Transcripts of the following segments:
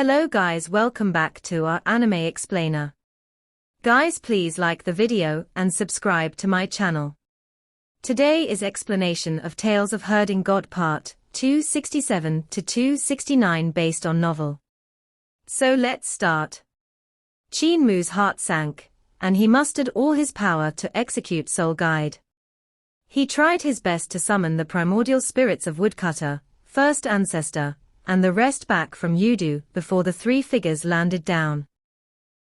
Hello guys, welcome back to our anime explainer. Guys, please like the video and subscribe to my channel. Today is explanation of Tales of Herding God Part 267 to 269 based on novel. So let's start. Qin Mu's heart sank, and he mustered all his power to execute Soul Guide. He tried his best to summon the primordial spirits of Woodcutter, first ancestor, and the rest back from Yudu before the three figures landed down.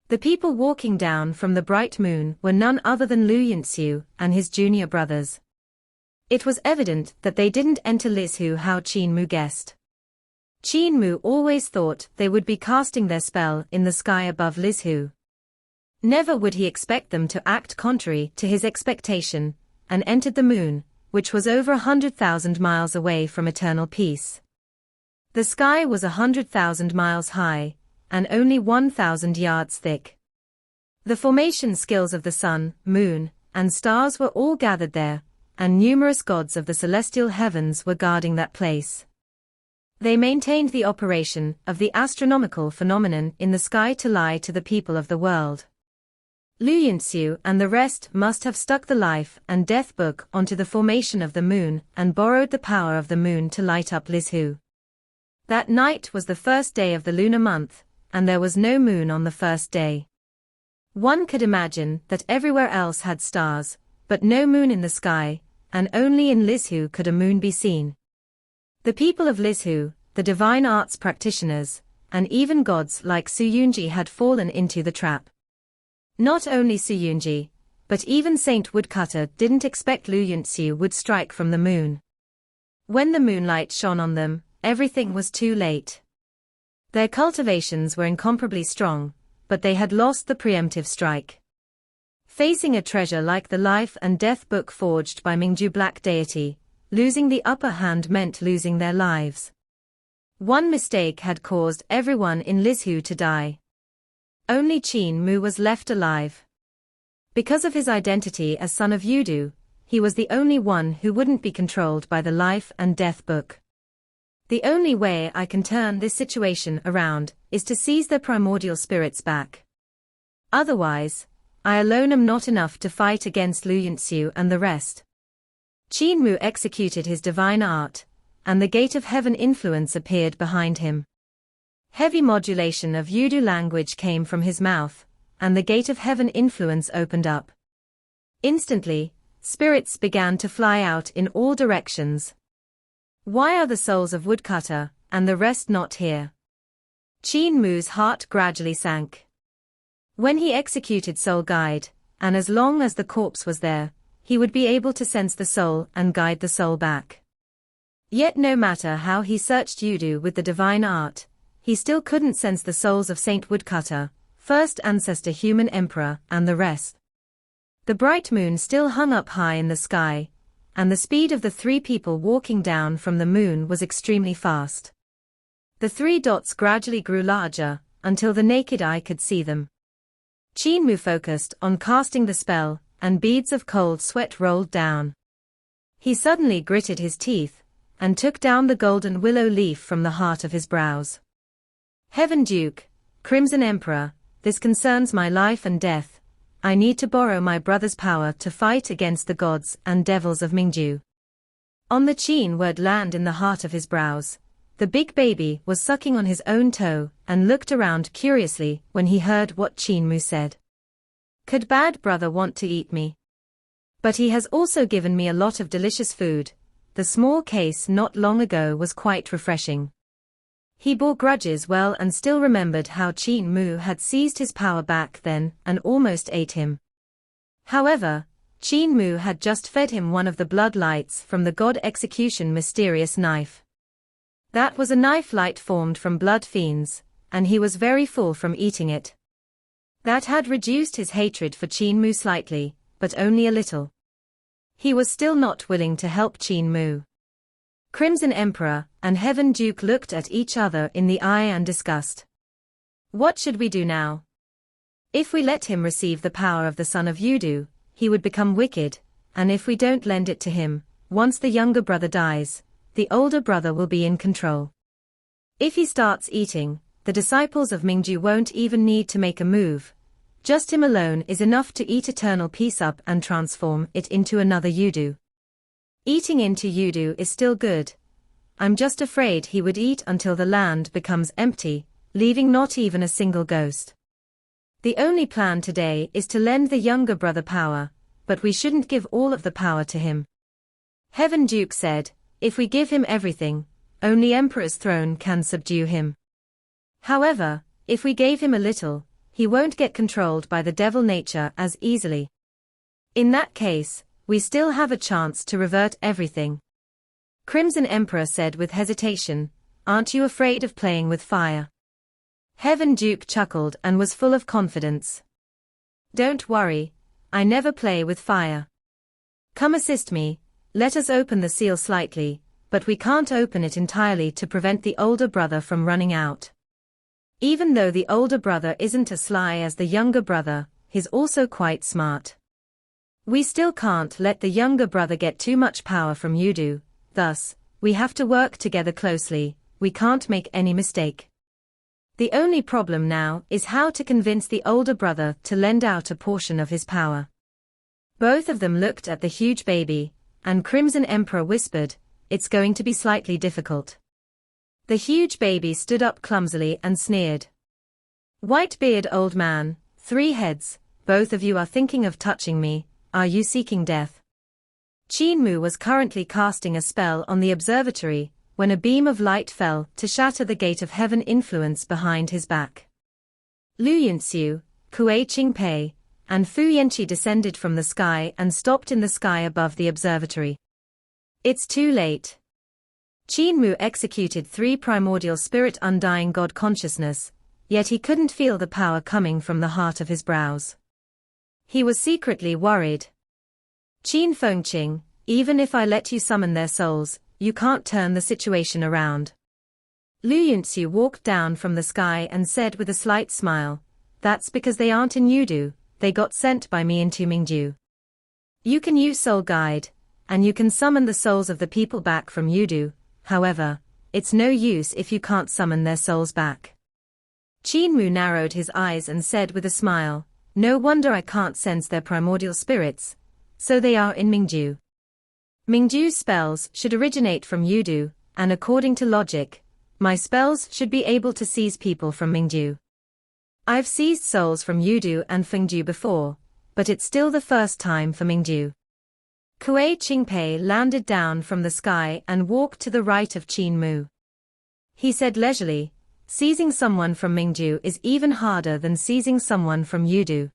The people walking down from the bright moon were none other than Lu Yinxiu and his junior brothers. It was evident that they didn't enter Lishu how Qin Mu guessed. Qin Mu always thought they would be casting their spell in the sky above Lishu. Never would he expect them to act contrary to his expectation, and entered the moon, which was over 100,000 miles away from eternal peace. The sky was 100,000 miles high, and only 1,000 yards thick. The formation skills of the sun, moon, and stars were all gathered there, and numerous gods of the celestial heavens were guarding that place. They maintained the operation of the astronomical phenomenon in the sky to lie to the people of the world. Lu Yinxiu and the rest must have stuck the life and death book onto the formation of the moon and borrowed the power of the moon to light up Lishu. That night was the first day of the lunar month, and there was no moon on the first day. One could imagine that everywhere else had stars, but no moon in the sky, and only in Lishu could a moon be seen. The people of Lishu, the divine arts practitioners, and even gods like Suyunji had fallen into the trap. Not only Suyunji, but even Saint Woodcutter didn't expect Lu Yinxiu would strike from the moon. When the moonlight shone on them, everything was too late. Their cultivations were incomparably strong, but they had lost the preemptive strike. Facing a treasure like the life and death book forged by Mingju Black Deity, losing the upper hand meant losing their lives. One mistake had caused everyone in Lishu to die. Only Qin Mu was left alive. Because of his identity as son of Yudu, he was the only one who wouldn't be controlled by the life and death book. The only way I can turn this situation around is to seize their primordial spirits back. Otherwise, I alone am not enough to fight against Lu Yinxiu and the rest. Qin Mu executed his divine art, and the gate of heaven influence appeared behind him. Heavy modulation of Yudu language came from his mouth, and the gate of heaven influence opened up. Instantly, spirits began to fly out in all directions. Why are the souls of Woodcutter and the rest not here? Qin Mu's heart gradually sank. When he executed Soul Guide, and as long as the corpse was there, he would be able to sense the soul and guide the soul back. Yet no matter how he searched Yudu with the divine art, he still couldn't sense the souls of Saint Woodcutter, first ancestor human emperor, and the rest. The bright moon still hung up high in the sky, and the speed of the three people walking down from the moon was extremely fast. The three dots gradually grew larger, until the naked eye could see them. Qin Mu focused on casting the spell, and beads of cold sweat rolled down. He suddenly gritted his teeth, and took down the golden willow leaf from the heart of his brows. Heaven Duke, Crimson Emperor, this concerns my life and death. I need to borrow my brother's power to fight against the gods and devils of Mingju. On the Qin word land in the heart of his brows, the big baby was sucking on his own toe and looked around curiously when he heard what Qin Mu said. Could bad brother want to eat me? But he has also given me a lot of delicious food. The small case not long ago was quite refreshing. He bore grudges well and still remembered how Qin Mu had seized his power back then and almost ate him. However, Qin Mu had just fed him one of the blood lights from the god execution mysterious knife. That was a knife light formed from blood fiends, and he was very full from eating it. That had reduced his hatred for Qin Mu slightly, but only a little. He was still not willing to help Qin Mu. Crimson Emperor and Heaven Duke looked at each other in the eye and discussed. What should we do now? If we let him receive the power of the son of Yudu, he would become wicked, and if we don't lend it to him, once the younger brother dies, the older brother will be in control. If he starts eating, the disciples of Mingju won't even need to make a move. Just him alone is enough to eat eternal peace up and transform it into another Yudu. Eating into Yudu is still good. I'm just afraid he would eat until the land becomes empty, leaving not even a single ghost. The only plan today is to lend the younger brother power, but we shouldn't give all of the power to him. Heaven Duke said, if we give him everything, only Emperor's throne can subdue him. However, if we gave him a little, he won't get controlled by the devil nature as easily. In that case, we still have a chance to revert everything. Crimson Emperor said with hesitation, aren't you afraid of playing with fire? Heaven Duke chuckled and was full of confidence. Don't worry, I never play with fire. Come assist me, let us open the seal slightly, but we can't open it entirely to prevent the older brother from running out. Even though the older brother isn't as sly as the younger brother, he's also quite smart. We still can't let the younger brother get too much power from Yudu, thus, we have to work together closely, we can't make any mistake. The only problem now is how to convince the older brother to lend out a portion of his power. Both of them looked at the huge baby, and Crimson Emperor whispered, it's going to be slightly difficult. The huge baby stood up clumsily and sneered. White-beard old man, 3 heads, both of you are thinking of touching me, are you seeking death? Qin Mu was currently casting a spell on the observatory, when a beam of light fell to shatter the gate of heaven influence behind his back. Lu Yunxiu, Kuei Qingpei, and Fu Yanqi descended from the sky and stopped in the sky above the observatory. It's too late. Qin Mu executed 3 primordial spirit undying God consciousness, yet he couldn't feel the power coming from the heart of his brows. He was secretly worried. Qin Fengqing, even if I let you summon their souls, you can't turn the situation around. Lu Yunxiu walked down from the sky and said with a slight smile, that's because they aren't in Yudu, they got sent by me into Mingju. You can use Soul Guide, and you can summon the souls of the people back from Yudu, however, it's no use if you can't summon their souls back. Qin Mu narrowed his eyes and said with a smile, no wonder I can't sense their primordial spirits, so they are in Mingju. Mingju's spells should originate from Yudu, and according to logic, my spells should be able to seize people from Mingju. I've seized souls from Yudu and Fengju before, but it's still the first time for Mingju. Kuei Qingpei landed down from the sky and walked to the right of Qin Mu. He said leisurely, seizing someone from Mingju is even harder than seizing someone from Yudu.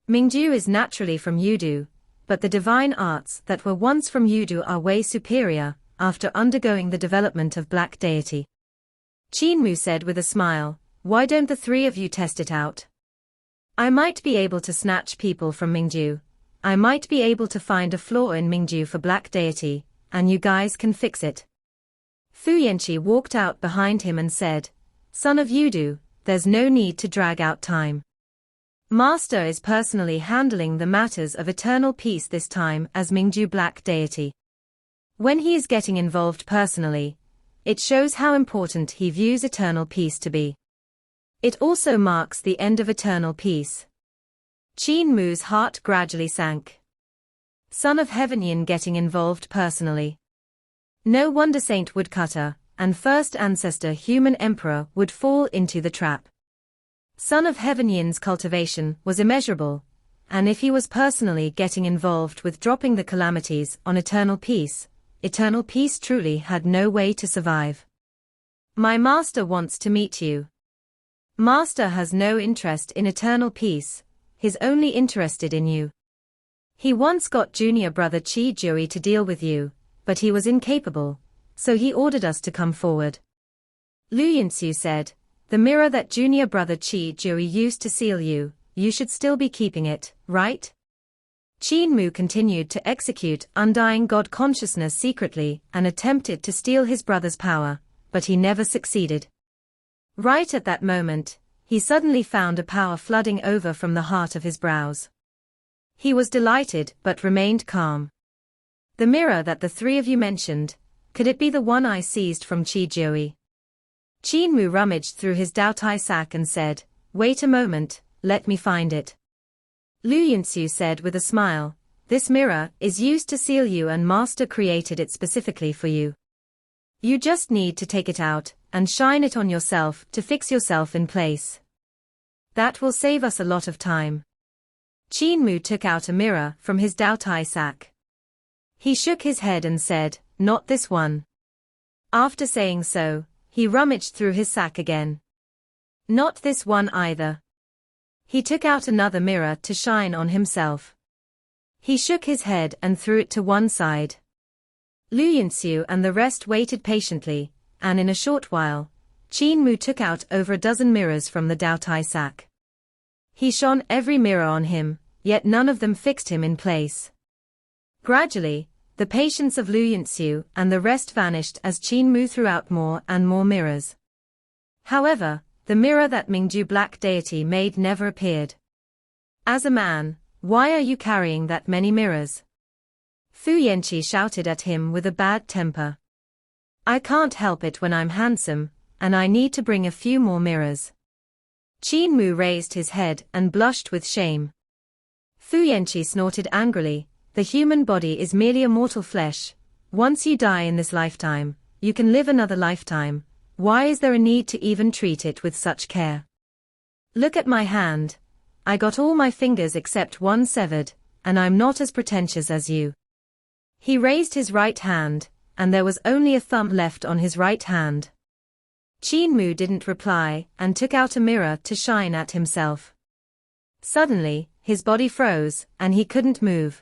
Mingju is naturally from Yudu, but the divine arts that were once from Yudu are way superior, after undergoing the development of Black Deity. Qin Mu said with a smile, why don't the 3 of you test it out? I might be able to snatch people from Mingju. I might be able to find a flaw in Mingju for Black Deity, and you guys can fix it. Fu Yanqi walked out behind him and said, Son of Yudu, there's no need to drag out time. Master is personally handling the matters of eternal peace this time as Mingju Black Deity. When he is getting involved personally, it shows how important he views eternal peace to be. It also marks the end of eternal peace. Qin Mu's heart gradually sank. Son of Heaven Yin getting involved personally. No wonder Saint Woodcutter, and first ancestor human emperor would fall into the trap. Son of Heaven Yin's cultivation was immeasurable, and if he was personally getting involved with dropping the calamities on eternal peace truly had no way to survive. My master wants to meet you. Master has no interest in eternal peace, he's only interested in you. He once got junior brother Qi Jui to deal with you, but he was incapable, so he ordered us to come forward. Lu Yunxiu said, the mirror that junior brother Qi Jui used to seal you, you should still be keeping it, right? Qin Mu continued to execute undying God consciousness secretly and attempted to steal his brother's power, but he never succeeded. Right at that moment, he suddenly found a power flooding over from the heart of his brows. He was delighted but remained calm. The mirror that the 3 of you mentioned, could it be the one I seized from Qi Jui? Qin Mu rummaged through his Daotai sack and said, "Wait a moment, let me find it." Lu Yinxiu said with a smile, "This mirror is used to seal you and Master created it specifically for you. You just need to take it out and shine it on yourself to fix yourself in place. That will save us a lot of time." Qin Mu took out a mirror from his Daotai sack. He shook his head and said, "Not this one." After saying so, he rummaged through his sack again. "Not this one either." He took out another mirror to shine on himself. He shook his head and threw it to one side. Lu Yinxiu and the rest waited patiently, and in a short while, Qin Mu took out over a dozen mirrors from the Daotai sack. He shone every mirror on him, yet none of them fixed him in place. Gradually, the patience of Lu Yinxiu and the rest vanished as Qin Mu threw out more and more mirrors. However, the mirror that Mingju Black Deity made never appeared. "As a man, why are you carrying that many mirrors?" Fu Yanqi shouted at him with a bad temper. "I can't help it when I'm handsome, and I need to bring a few more mirrors." Qin Mu raised his head and blushed with shame. Fu Yanqi snorted angrily, "The human body is merely a mortal flesh. Once you die in this lifetime, you can live another lifetime. Why is there a need to even treat it with such care? Look at my hand. I got all my fingers except one severed, and I'm not as pretentious as you." He raised his right hand, and there was only a thumb left on his right hand. Qin Mu didn't reply and took out a mirror to shine at himself. Suddenly, his body froze, and he couldn't move.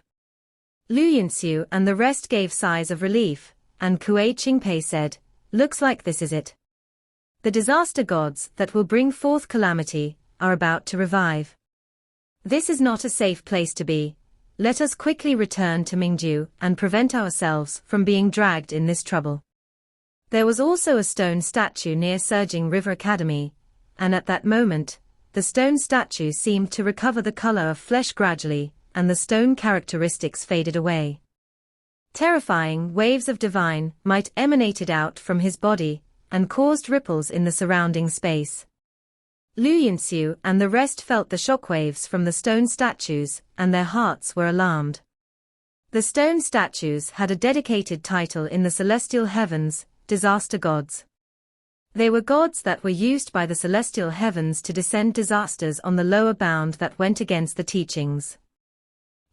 Lu Yinxiu and the rest gave sighs of relief, and Kuei Qingpei said, "Looks like this is it. The disaster gods that will bring forth calamity are about to revive. This is not a safe place to be. Let us quickly return to Mingju and prevent ourselves from being dragged in this trouble." There was also a stone statue near Surging River Academy, and at that moment, the stone statue seemed to recover the color of flesh gradually, and the stone characteristics faded away. Terrifying waves of divine might emanated out from his body, and caused ripples in the surrounding space. Lu Yinxiu and the rest felt the shockwaves from the stone statues, and their hearts were alarmed. The stone statues had a dedicated title in the celestial heavens, disaster gods. They were gods that were used by the celestial heavens to descend disasters on the lower bound that went against the teachings.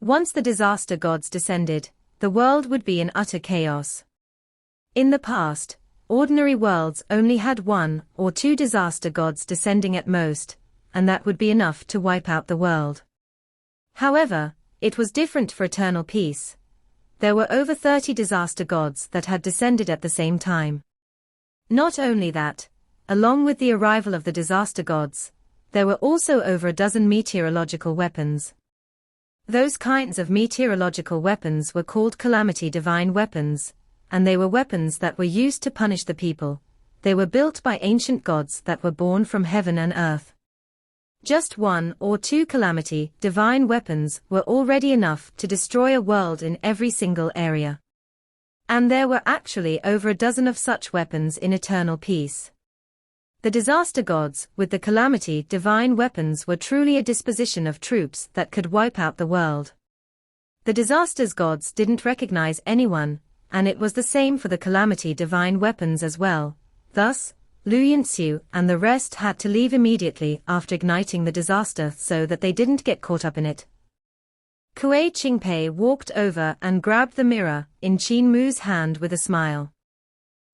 Once the disaster gods descended, the world would be in utter chaos. In the past, ordinary worlds only had one or two disaster gods descending at most, and that would be enough to wipe out the world. However, it was different for eternal peace. There were over 30 disaster gods that had descended at the same time. Not only that, along with the arrival of the disaster gods, there were also over a dozen meteorological weapons. Those kinds of meteorological weapons were called calamity divine weapons, and they were weapons that were used to punish the people. They were built by ancient gods that were born from heaven and earth. Just one or two calamity divine weapons were already enough to destroy a world in every single area. And there were actually over a dozen of such weapons in eternal peace. The disaster gods with the calamity divine weapons were truly a disposition of troops that could wipe out the world. The disasters gods didn't recognize anyone, and it was the same for the calamity divine weapons as well. Thus, Lu Yinxiu and the rest had to leave immediately after igniting the disaster so that they didn't get caught up in it. Kuei Qingpei walked over and grabbed the mirror in Qin Mu's hand with a smile.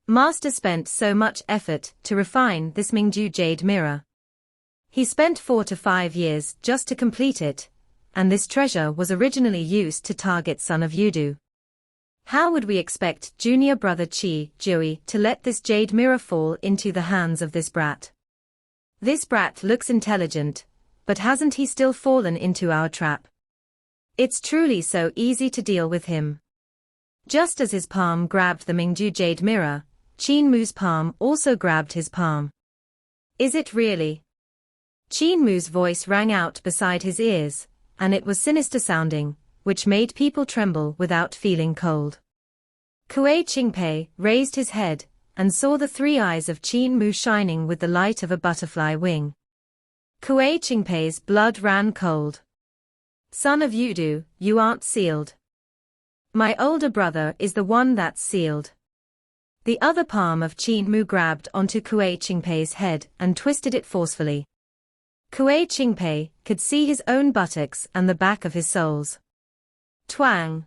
Master spent so much effort to refine this Mingju jade mirror. He spent 4 to 5 years just to complete it, and this treasure was originally used to target Son of Yudu. How would we expect junior brother Qi Jui to let this jade mirror fall into the hands of this brat? This brat looks intelligent, but hasn't he still fallen into our trap? It's truly so easy to deal with him. Just as his palm grabbed the Mingju jade mirror, Qin Mu's palm also grabbed his palm. Is it really? Qin Mu's voice rang out beside his ears, and it was sinister sounding, which made people tremble without feeling cold. Kuei Qingpei raised his head, and saw the three eyes of Qin Mu shining with the light of a butterfly wing. Kuei Qingpei's blood ran cold. Son of Yudu, you aren't sealed. My older brother is the one that's sealed. The other palm of Qin Mu grabbed onto Kuei Qingpei's head and twisted it forcefully. Kuei Qingpei could see his own buttocks and the back of his soles. Twang!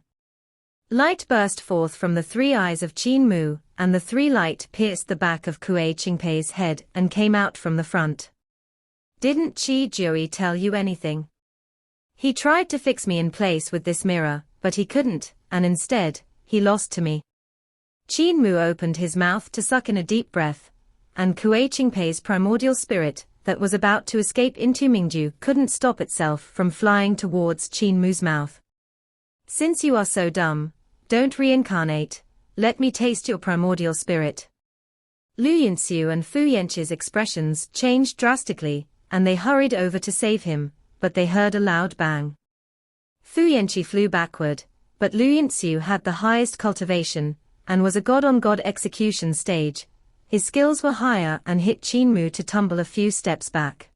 Light burst forth from the three eyes of Qin Mu, and the three light pierced the back of Kuei Qingpei's head and came out from the front. Didn't Qi Jui tell you anything? He tried to fix me in place with this mirror, but he couldn't, and instead, he lost to me. Qin Mu opened his mouth to suck in a deep breath, and Kuei Qingpei's primordial spirit, that was about to escape into Mingju, couldn't stop itself from flying towards Qin Mu's mouth. Since you are so dumb, don't reincarnate, let me taste your primordial spirit. Lu Yinxiu and Fu Yanqi's expressions changed drastically, and they hurried over to save him, but they heard a loud bang. Fu Yanqi flew backward, but Lu Yinxiu had the highest cultivation, and was a god-on-god execution stage. His skills were higher and hit Qin Mu to tumble a few steps back.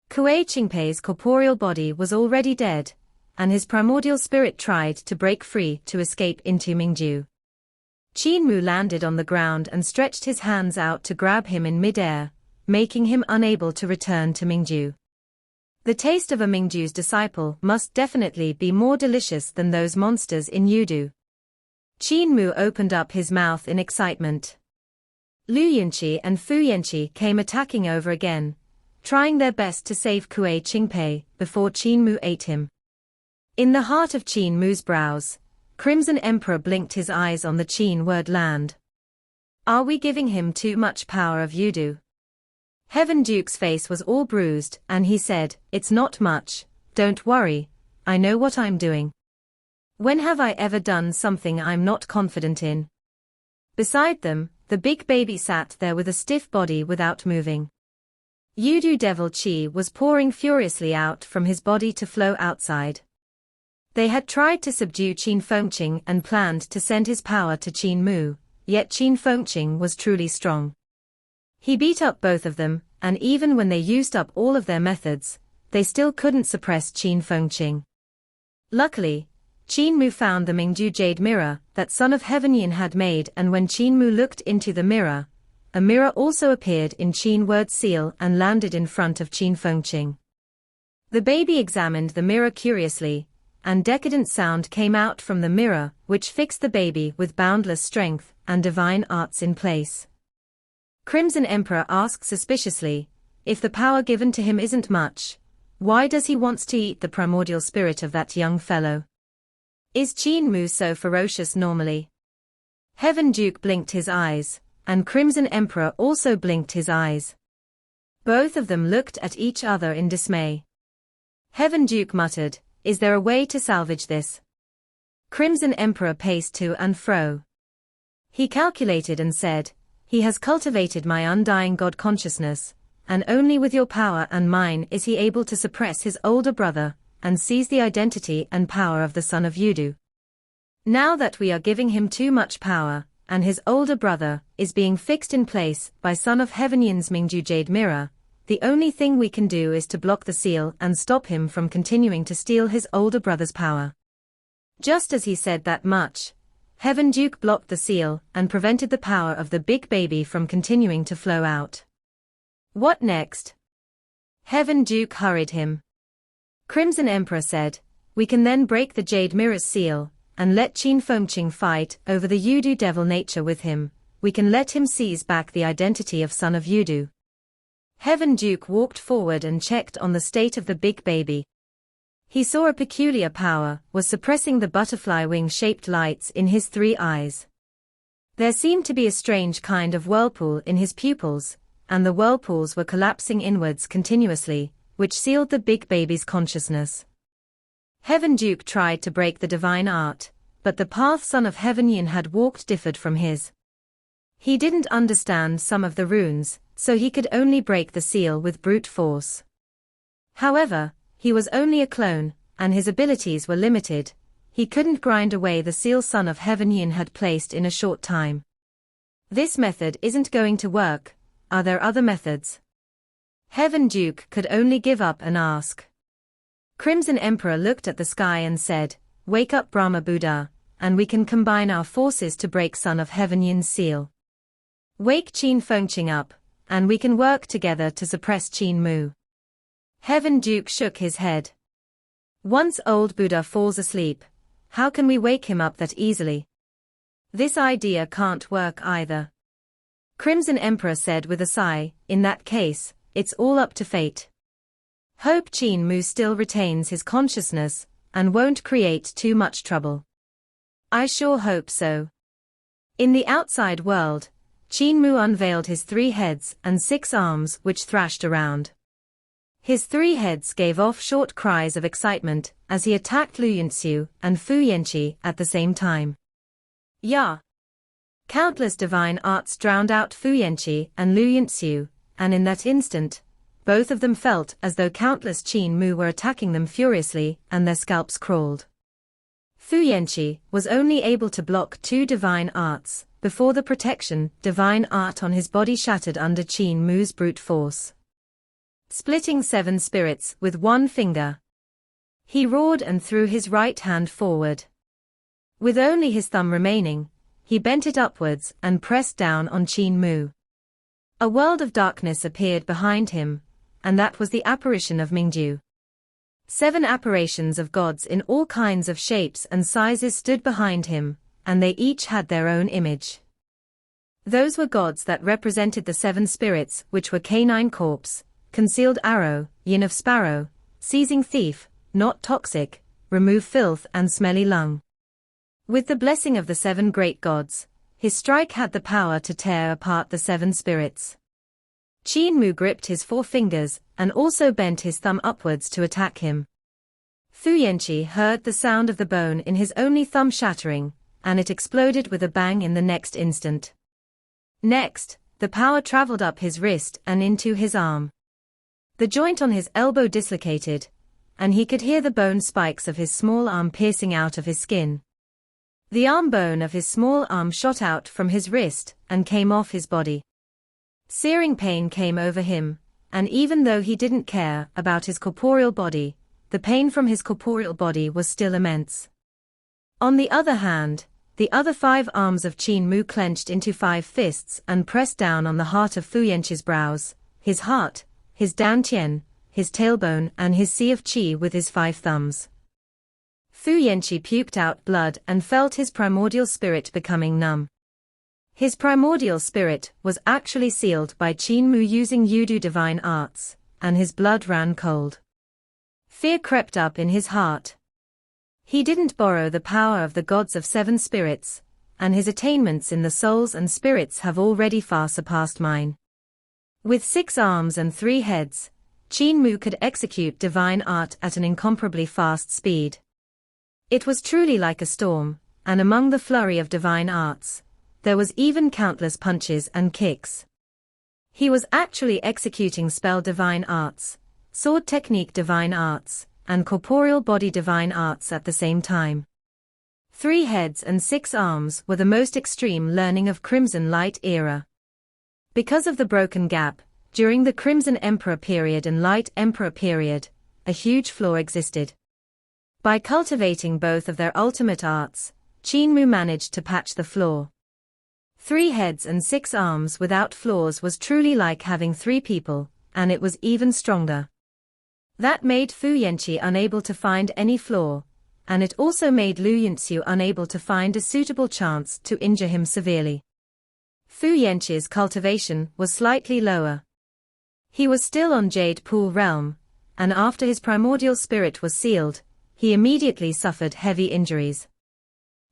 Kuei Qingpei's corporeal body was already dead, and his primordial spirit tried to break free to escape into Mingju. Qin Mu landed on the ground and stretched his hands out to grab him in mid-air, making him unable to return to Mingju. The taste of a Mingju's disciple must definitely be more delicious than those monsters in Yudu. Qin Mu opened up his mouth in excitement. Lu Yinqi and Fu Yanqi came attacking over again, trying their best to save Kuei Qingpei before Qin Mu ate him. In the heart of Qin Mu's brows, Crimson Emperor blinked his eyes on the Qin word land. Are we giving him too much power of Yudu? Heaven Duke's face was all bruised, and he said, it's not much, don't worry, I know what I'm doing. When have I ever done something I'm not confident in? Beside them, the big baby sat there with a stiff body without moving. Yudu Devil Qi was pouring furiously out from his body to flow outside. They had tried to subdue Qin Fengqing and planned to send his power to Qin Mu, yet Qin Fengqing was truly strong. He beat up both of them, and even when they used up all of their methods, they still couldn't suppress Qin Fengqing. Luckily, Qin Mu found the Mingju Jade mirror that Son of Heaven Yin had made, and when Qin Mu looked into the mirror, a mirror also appeared in Qin word seal and landed in front of Qin Fengqing. The baby examined the mirror curiously, and decadent sound came out from the mirror, which fixed the baby with boundless strength and divine arts in place. Crimson Emperor asked suspiciously, if the power given to him isn't much, why does he want to eat the primordial spirit of that young fellow? Is Qin Mu so ferocious normally? Heaven Duke blinked his eyes, and Crimson Emperor also blinked his eyes. Both of them looked at each other in dismay. Heaven Duke muttered, is there a way to salvage this? Crimson Emperor paced to and fro. He calculated and said, he has cultivated my undying God consciousness, and only with your power and mine is he able to suppress his older brother, and seize the identity and power of the son of Yudu. Now that we are giving him too much power, and his older brother is being fixed in place by Son of Heaven Yin's Mingju Jade Mirror, the only thing we can do is to block the seal and stop him from continuing to steal his older brother's power. Just as he said that much, Heaven Duke blocked the seal and prevented the power of the big baby from continuing to flow out. What next? Heaven Duke hurried him. Crimson Emperor said, we can then break the Jade Mirror's seal, and let Qin Fengqing fight over the Yudu devil nature with him. We can let him seize back the identity of Son of Yudu. Heaven Duke walked forward and checked on the state of the big baby. He saw a peculiar power was suppressing the butterfly wing-shaped lights in his three eyes. There seemed to be a strange kind of whirlpool in his pupils, and the whirlpools were collapsing inwards continuously, which sealed the big baby's consciousness. Heaven Duke tried to break the divine art, but the path Son of Heaven Yin had walked differed from his. He didn't understand some of the runes, so he could only break the seal with brute force. However, he was only a clone, and his abilities were limited. He couldn't grind away the seal Son of Heaven Yin had placed in a short time. This method isn't going to work. Are there other methods? Heaven Duke could only give up and ask. Crimson Emperor looked at the sky and said, "Wake up Brahma Buddha, and we can combine our forces to break Son of Heaven Yin's seal. Wake Qin Fengqing up, and we can work together to suppress Qin Mu." Heaven Duke shook his head. Once old Buddha falls asleep, how can we wake him up that easily? This idea can't work either. Crimson Emperor said with a sigh, "In that case, it's all up to fate. Hope Qin Mu still retains his consciousness, and won't create too much trouble." I sure hope so. In the outside world, Qin Mu unveiled his 3 heads and 6 arms which thrashed around. His 3 heads gave off short cries of excitement as he attacked Lu Yunxiu and Fu Yanqi at the same time. Yeah! Countless divine arts drowned out Fu Yanqi and Lu Yunxiu, and in that instant, both of them felt as though countless Qin Mu were attacking them furiously and their scalps crawled. Fu Yanqi was only able to block 2 divine arts before the protection divine art on his body shattered under Qin Mu's brute force. Splitting 7 spirits with 1 finger. He roared and threw his right hand forward. With only his thumb remaining, he bent it upwards and pressed down on Qin Mu. A world of darkness appeared behind him, and that was the apparition of Mingju. 7 apparitions of gods in all kinds of shapes and sizes stood behind him, and they each had their own image. Those were gods that represented the 7 spirits which were canine corpse, concealed arrow, yin of sparrow, seizing thief, not toxic, remove filth and smelly lung. With the blessing of the 7 great gods, his strike had the power to tear apart the 7 spirits. Qin Mu gripped his 4 fingers and also bent his thumb upwards to attack him. Fu Yanqi heard the sound of the bone in his only thumb shattering, and it exploded with a bang in the next instant. Next, the power traveled up his wrist and into his arm. The joint on his elbow dislocated, and he could hear the bone spikes of his small arm piercing out of his skin. The arm bone of his small arm shot out from his wrist and came off his body. Searing pain came over him, and even though he didn't care about his corporeal body, the pain from his corporeal body was still immense. On the other hand, the other 5 arms of Qin Mu clenched into 5 fists and pressed down on the heart of Fu Yanqi's brows, his heart, his dantian, his tailbone and his sea of qi with his 5 thumbs. Fu Yanqi puked out blood and felt his primordial spirit becoming numb. His primordial spirit was actually sealed by Qin Mu using Yudu divine arts, and his blood ran cold. Fear crept up in his heart. He didn't borrow the power of the gods of 7 spirits, and his attainments in the souls and spirits have already far surpassed mine. With 6 arms and 3 heads, Qin Mu could execute divine art at an incomparably fast speed. It was truly like a storm, and among the flurry of divine arts, there was even countless punches and kicks. He was actually executing spell divine arts, sword technique divine arts, and corporeal body divine arts at the same time. 3 heads and 6 arms were the most extreme learning of Crimson Light era. Because of the broken gap, during the Crimson Emperor period and Light Emperor period, a huge flaw existed. By cultivating both of their ultimate arts, Qin Mu managed to patch the flaw. 3 heads and 6 arms without flaws was truly like having 3 people, and it was even stronger. That made Fu Yanqi unable to find any flaw, and it also made Lu Yunxiu unable to find a suitable chance to injure him severely. Fu Yanqi's cultivation was slightly lower. He was still on Jade Pool Realm, and after his primordial spirit was sealed, he immediately suffered heavy injuries.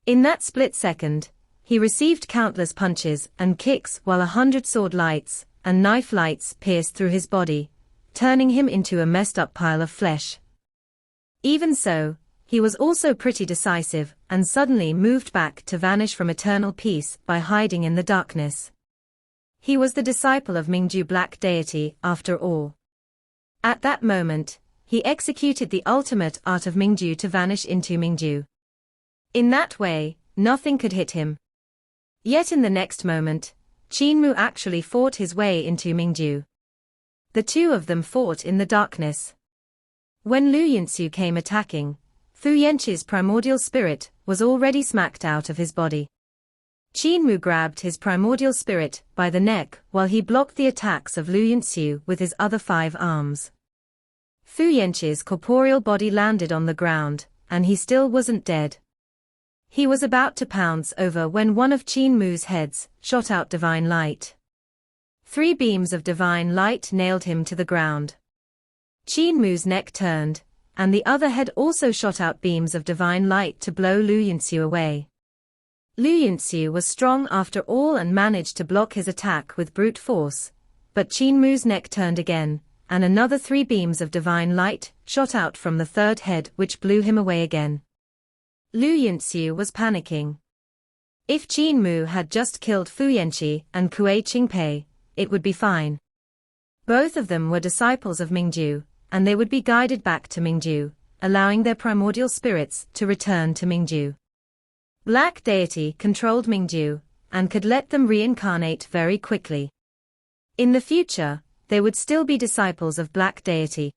In that split second, he received countless punches and kicks while 100 sword lights and knife lights pierced through his body, turning him into a messed up pile of flesh. Even so, he was also pretty decisive and suddenly moved back to vanish from eternal peace by hiding in the darkness. He was the disciple of Mingju Black Deity after all. At that moment, he executed the ultimate art of Mingju to vanish into Mingju. In that way, nothing could hit him. Yet in the next moment, Qin Mu actually fought his way into Mingju. The two of them fought in the darkness. When Lu Yinxiu came attacking, Fu Yanqi's primordial spirit was already smacked out of his body. Qin Mu grabbed his primordial spirit by the neck while he blocked the attacks of Lu Yinxiu with his other 5 arms. Fu Yanqi's corporeal body landed on the ground, and he still wasn't dead. He was about to pounce over when one of Qin Mu's heads shot out divine light. 3 beams of divine light nailed him to the ground. Qin Mu's neck turned, and the other head also shot out beams of divine light to blow Lu Yinxiu away. Lu Yinxiu was strong after all and managed to block his attack with brute force, but Qin Mu's neck turned again, and another 3 beams of divine light shot out from the 3rd head which blew him away again. Lu Yinxiu was panicking. If Qin Mu had just killed Fu Yanqi and Kuei Qingpei, it would be fine. Both of them were disciples of Mingju, and they would be guided back to Mingju, allowing their primordial spirits to return to Mingju. Black Deity controlled Mingju, and could let them reincarnate very quickly. In the future, they would still be disciples of Black Deity.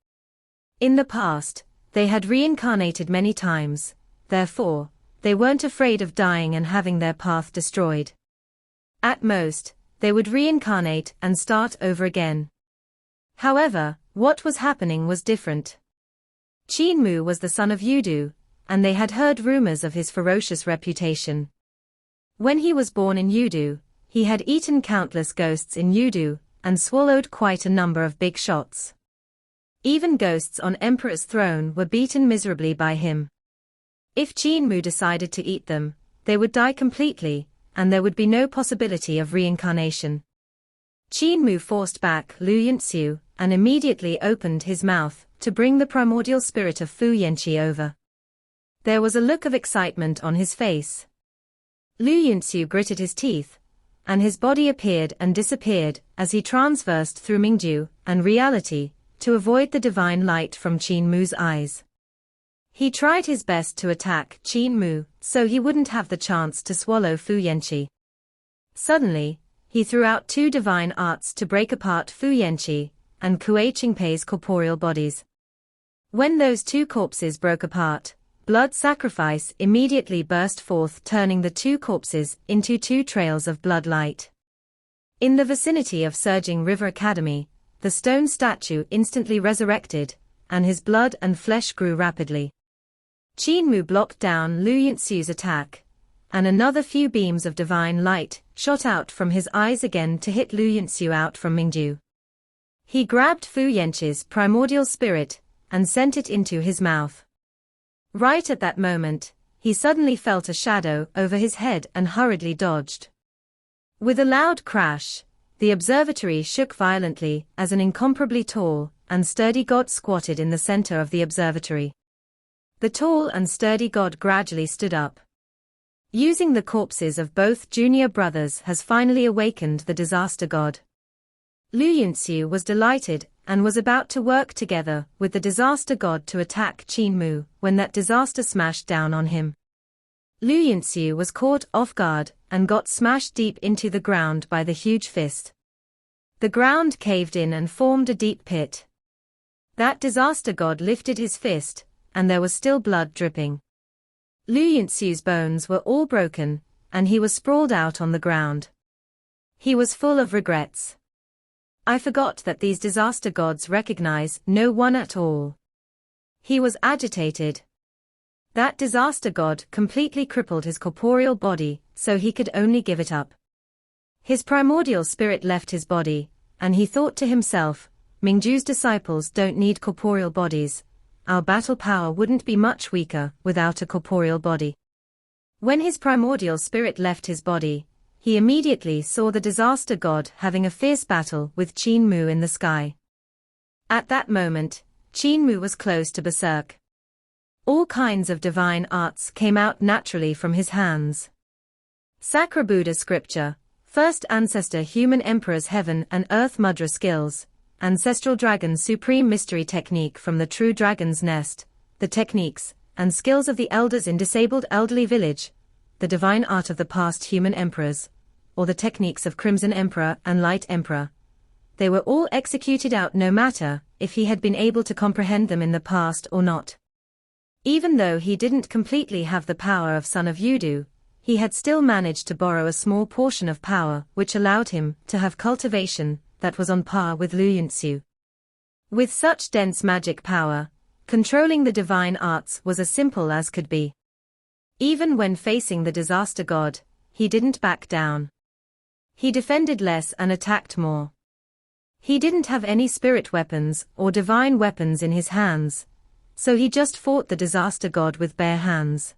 In the past, they had reincarnated many times, therefore, they weren't afraid of dying and having their path destroyed. At most, they would reincarnate and start over again. However, what was happening was different. Qin Mu was the son of Yudu, and they had heard rumors of his ferocious reputation. When he was born in Yudu, he had eaten countless ghosts in Yudu, and swallowed quite a number of big shots. Even ghosts on Emperor's throne were beaten miserably by him. If Qin Mu decided to eat them, they would die completely, and there would be no possibility of reincarnation. Qin Mu forced back Lu Yinxiu, and immediately opened his mouth to bring the primordial spirit of Fu Yanqi over. There was a look of excitement on his face. Lu Yinxiu gritted his teeth, and his body appeared and disappeared as he transversed through Mingju and reality to avoid the divine light from Qin Mu's eyes. He tried his best to attack Qin Mu so he wouldn't have the chance to swallow Fu Yanqi. Suddenly, he threw out 2 divine arts to break apart Fu Yanqi and Kuei Qingpei's corporeal bodies. When those 2 corpses broke apart, blood sacrifice immediately burst forth, turning the 2 corpses into 2 trails of blood light. In the vicinity of Surging River Academy, the stone statue instantly resurrected, and his blood and flesh grew rapidly. Qin Mu blocked down Lu Yinxiu's attack, and another few beams of divine light shot out from his eyes again to hit Lu Yinxiu out from Mingju. He grabbed Fu Yanqi's primordial spirit and sent it into his mouth. Right at that moment, he suddenly felt a shadow over his head and hurriedly dodged. With a loud crash, the observatory shook violently as an incomparably tall and sturdy god squatted in the center of the observatory. The tall and sturdy god gradually stood up. Using the corpses of both junior brothers has finally awakened the disaster god. Lu Yinxiu was delighted and was about to work together with the disaster god to attack Qin Mu when that disaster smashed down on him. Lu Yinxiu was caught off guard and got smashed deep into the ground by the huge fist. The ground caved in and formed a deep pit. That disaster god lifted his fist, and there was still blood dripping. Lu Yinxiu's bones were all broken, and he was sprawled out on the ground. He was full of regrets. I forgot that these disaster gods recognize no one at all. He was agitated. That disaster god completely crippled his corporeal body, so he could only give it up. His primordial spirit left his body, and he thought to himself, Mingju's disciples don't need corporeal bodies. Our battle power wouldn't be much weaker without a corporeal body. When his primordial spirit left his body, he immediately saw the disaster god having a fierce battle with Qin Mu in the sky. At that moment, Qin Mu was close to berserk. All kinds of divine arts came out naturally from his hands. Sacra Buddha scripture, first ancestor human emperor's heaven and earth mudra skills, ancestral dragon's supreme mystery technique from the true dragon's nest, the techniques and skills of the elders in disabled elderly village, the divine art of the past human emperors, or the techniques of Crimson Emperor and Light Emperor. They were all executed out no matter if he had been able to comprehend them in the past or not. Even though he didn't completely have the power of Son of Yudu, he had still managed to borrow a small portion of power which allowed him to have cultivation that was on par with Lu Yunxiu. With such dense magic power, controlling the divine arts was as simple as could be. Even when facing the disaster god, he didn't back down. He defended less and attacked more. He didn't have any spirit weapons or divine weapons in his hands, so he just fought the disaster god with bare hands.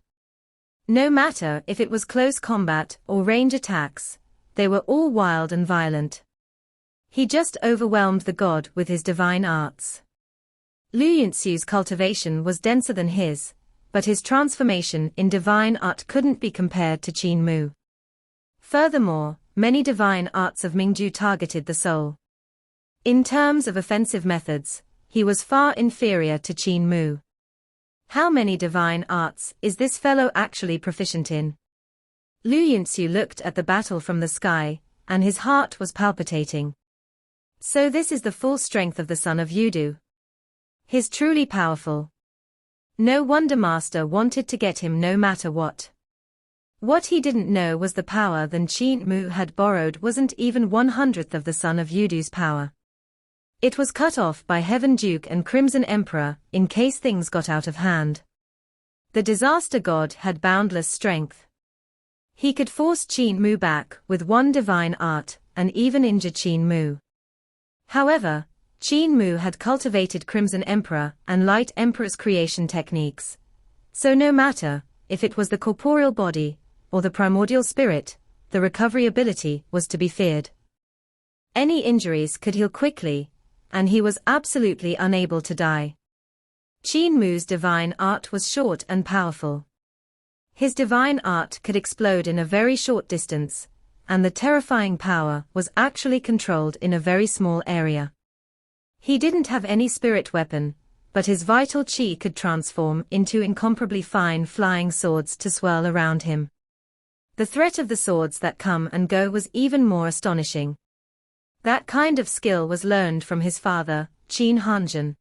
No matter if it was close combat or range attacks, they were all wild and violent. He just overwhelmed the god with his divine arts. Lu Yunxiu's cultivation was denser than his, but his transformation in divine art couldn't be compared to Qin Mu. Furthermore, many divine arts of Mingju targeted the soul. In terms of offensive methods, he was far inferior to Qin Mu. How many divine arts is this fellow actually proficient in? Lu Yunxiu looked at the battle from the sky, and his heart was palpitating. So this is the full strength of the Son of Yudu. He's truly powerful. No wonder Master wanted to get him no matter what. What he didn't know was the power that Qin Mu had borrowed wasn't even 1/100th of the Son of Yudu's power. It was cut off by Heaven Duke and Crimson Emperor, in case things got out of hand. The disaster god had boundless strength. He could force Qin Mu back with one divine art, and even injure Qin Mu. However, Qin Mu had cultivated Crimson Emperor and Light Emperor's creation techniques. So no matter if it was the corporeal body or the primordial spirit, the recovery ability was to be feared. Any injuries could heal quickly, and he was absolutely unable to die. Qin Mu's divine art was short and powerful. His divine art could explode in a very short distance, and the terrifying power was actually controlled in a very small area. He didn't have any spirit weapon, but his vital qi could transform into incomparably fine flying swords to swirl around him. The threat of the swords that come and go was even more astonishing. That kind of skill was learned from his father, Qin Hanjin.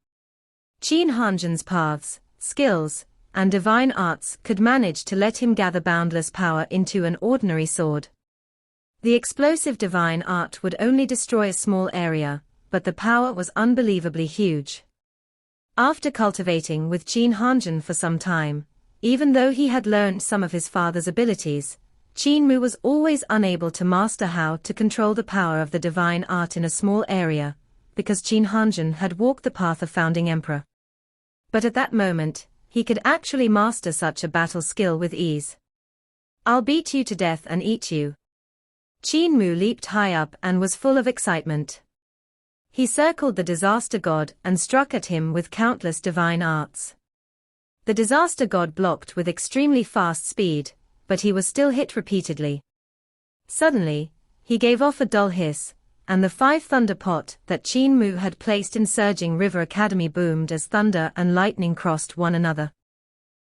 Qin Hanjin's paths, skills, and divine arts could manage to let him gather boundless power into an ordinary sword. The explosive divine art would only destroy a small area, but the power was unbelievably huge. After cultivating with Qin Hanjin for some time, even though he had learned some of his father's abilities, Qin Mu was always unable to master how to control the power of the divine art in a small area, because Qin Hanjin had walked the path of founding emperor. But at that moment, he could actually master such a battle skill with ease. "I'll beat you to death and eat you." Qin Mu leaped high up and was full of excitement. He circled the disaster god and struck at him with countless divine arts. The disaster god blocked with extremely fast speed, but he was still hit repeatedly. Suddenly, he gave off a dull hiss, and the 5 thunder pot that Qin Mu had placed in Surging River Academy boomed as thunder and lightning crossed one another.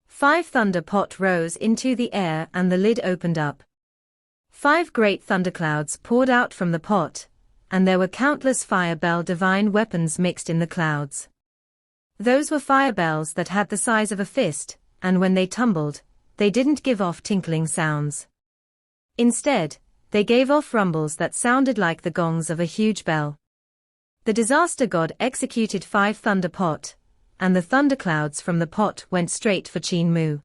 5 thunder pot rose into the air and the lid opened up. 5 great thunderclouds poured out from the pot, and there were countless fire bell divine weapons mixed in the clouds. Those were fire bells that had the size of a fist, and when they tumbled, they didn't give off tinkling sounds. Instead, they gave off rumbles that sounded like the gongs of a huge bell. The disaster god executed 5 thunder pot, and the thunderclouds from the pot went straight for Qin Mu.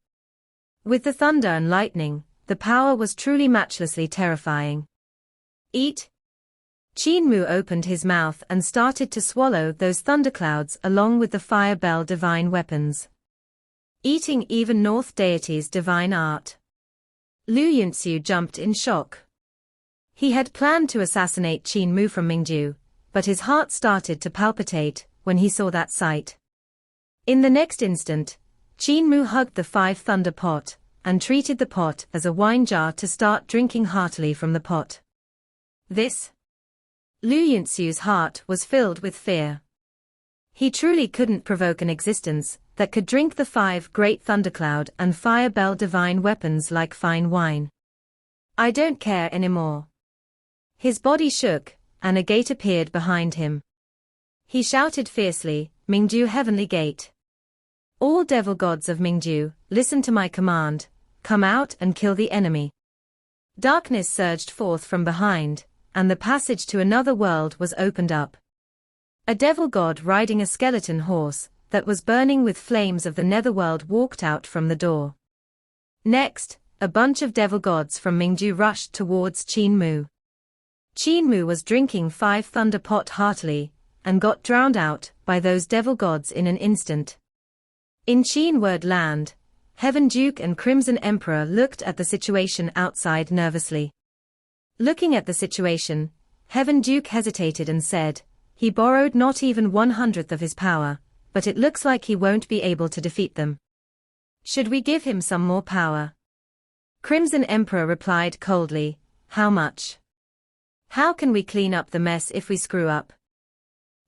With the thunder and lightning, the power was truly matchlessly terrifying. "Eat!" Qin Mu opened his mouth and started to swallow those thunderclouds along with the fire bell divine weapons. Eating even North deity's divine art. Lu Yunxiu jumped in shock. He had planned to assassinate Qin Mu from Mingju, but his heart started to palpitate when he saw that sight. In the next instant, Qin Mu hugged the 5 thunder pot, and treated the pot as a wine jar to start drinking heartily from the pot. Lu Yunxiu's heart was filled with fear. He truly couldn't provoke an existence that could drink the 5 great thundercloud and fire bell divine weapons like fine wine. "I don't care anymore." His body shook, and a gate appeared behind him. He shouted fiercely, "Mingju Heavenly Gate! All devil gods of Mingju, listen to my command, come out and kill the enemy." Darkness surged forth from behind, and the passage to another world was opened up. A devil god riding a skeleton horse that was burning with flames of the netherworld walked out from the door. Next, a bunch of devil gods from Mingju rushed towards Qin Mu. Qin Mu was drinking 5 thunder pot heartily, and got drowned out by those devil gods in an instant. In Qin Word Land, Heaven Duke and Crimson Emperor looked at the situation outside nervously. Looking at the situation, Heaven Duke hesitated and said, "He borrowed not even 1/100th of his power, but it looks like he won't be able to defeat them. Should we give him some more power?" Crimson Emperor replied coldly, "How much? How can we clean up the mess if we screw up?"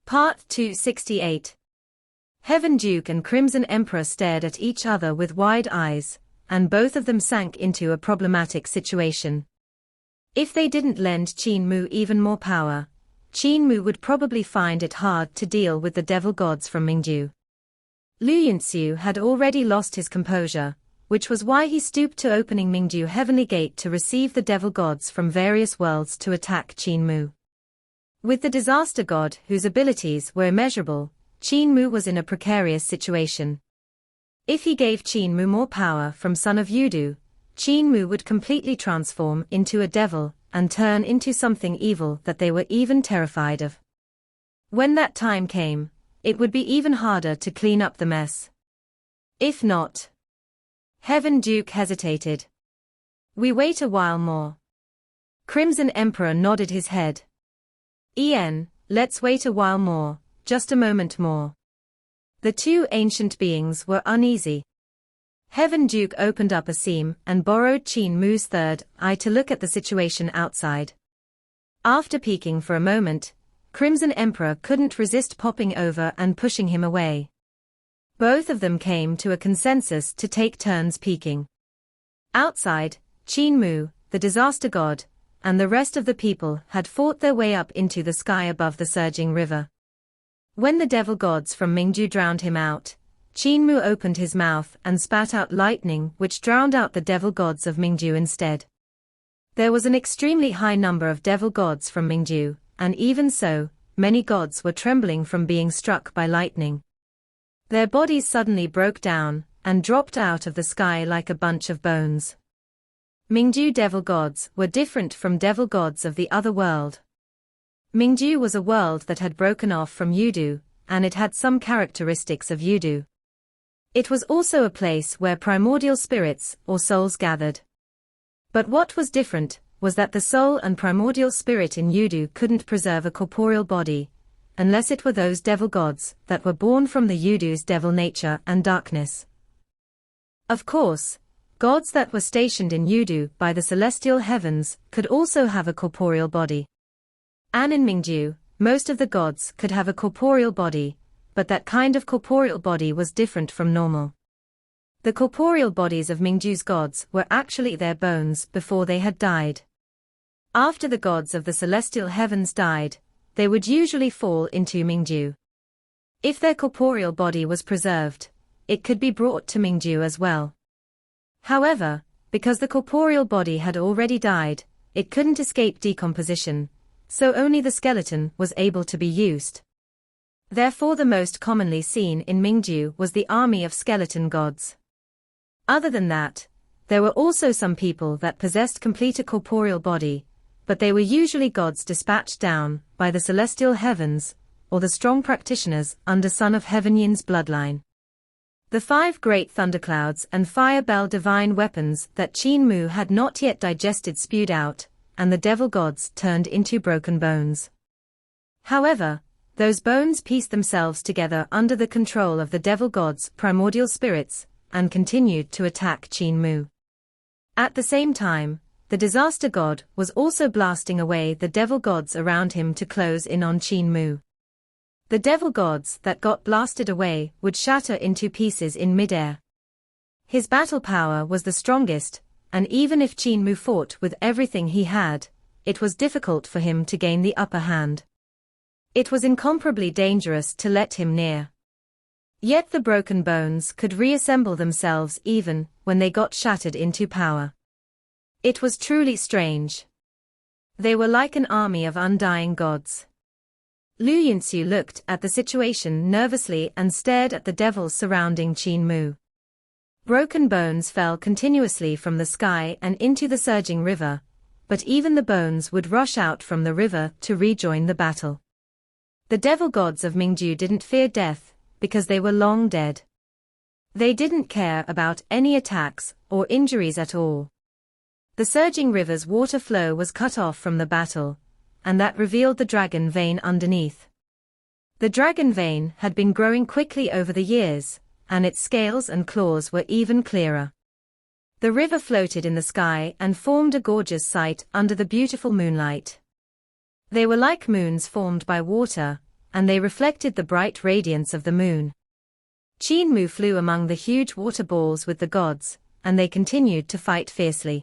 Part 268. Heaven Duke and Crimson Emperor stared at each other with wide eyes, and both of them sank into a problematic situation. If they didn't lend Qin Mu even more power, Qin Mu would probably find it hard to deal with the devil gods from Mingju. Liu Yinxiu had already lost his composure, which was why he stooped to opening Mingju Heavenly Gate to receive the devil gods from various worlds to attack Qin Mu. With the disaster god whose abilities were immeasurable, Qin Mu was in a precarious situation. If he gave Qin Mu more power from Son of Yudu, Qin Mu would completely transform into a devil and turn into something evil that they were even terrified of. When that time came, it would be even harder to clean up the mess. If not. Heaven Duke hesitated. "We wait a while more." Crimson Emperor nodded his head. Let's wait a while more, just a moment more." The two ancient beings were uneasy. Heaven Duke opened up a seam and borrowed Qin Mu's third eye to look at the situation outside. After peeking for a moment, Crimson Emperor couldn't resist popping over and pushing him away. Both of them came to a consensus to take turns peeking. Outside, Qin Mu, the disaster god, and the rest of the people had fought their way up into the sky above the surging river. When the devil gods from Mingju drowned him out, Qin Mu opened his mouth and spat out lightning which drowned out the devil gods of Mingju instead. There was an extremely high number of devil gods from Mingju, and even so, many gods were trembling from being struck by lightning. Their bodies suddenly broke down and dropped out of the sky like a bunch of bones. Mingju devil gods were different from devil gods of the other world. Mingju was a world that had broken off from Yudu, and it had some characteristics of Yudu. It was also a place where primordial spirits or souls gathered. But what was different was that the soul and primordial spirit in Yudu couldn't preserve a corporeal body, unless it were those devil gods that were born from the Yudu's devil nature and darkness. Of course, gods that were stationed in Yudu by the celestial heavens could also have a corporeal body. And in Mingju, most of the gods could have a corporeal body, but that kind of corporeal body was different from normal. The corporeal bodies of Mingju's gods were actually their bones before they had died. After the gods of the celestial heavens died, they would usually fall into Mingju. If their corporeal body was preserved, it could be brought to Mingju as well. However, because the corporeal body had already died, it couldn't escape decomposition, so only the skeleton was able to be used. Therefore the most commonly seen in Mingju was the army of skeleton gods. Other than that, there were also some people that possessed complete a corporeal body, but they were usually gods dispatched down by the celestial heavens, or the strong practitioners under Son of Heaven Yin's bloodline. The 5 great thunderclouds and fire bell divine weapons that Qin Mu had not yet digested spewed out, and the devil gods turned into broken bones. However, those bones pieced themselves together under the control of the devil gods' primordial spirits, and continued to attack Qin Mu. At the same time, the disaster god was also blasting away the devil gods around him to close in on Qin Mu. The devil gods that got blasted away would shatter into pieces in midair. His battle power was the strongest, and even if Qin Mu fought with everything he had, it was difficult for him to gain the upper hand. It was incomparably dangerous to let him near. Yet the broken bones could reassemble themselves even when they got shattered into powder. It was truly strange. They were like an army of undying gods. Lu Yinxiu looked at the situation nervously and stared at the devils surrounding Qin Mu. Broken bones fell continuously from the sky and into the surging river, but even the bones would rush out from the river to rejoin the battle. The devil gods of Mingju didn't fear death, because they were long dead. They didn't care about any attacks or injuries at all. The surging river's water flow was cut off from the battle, and that revealed the dragon vein underneath. The dragon vein had been growing quickly over the years, and its scales and claws were even clearer. The river floated in the sky and formed a gorgeous sight under the beautiful moonlight. They were like moons formed by water, and they reflected the bright radiance of the moon. Qin Mu flew among the huge water balls with the gods, and they continued to fight fiercely.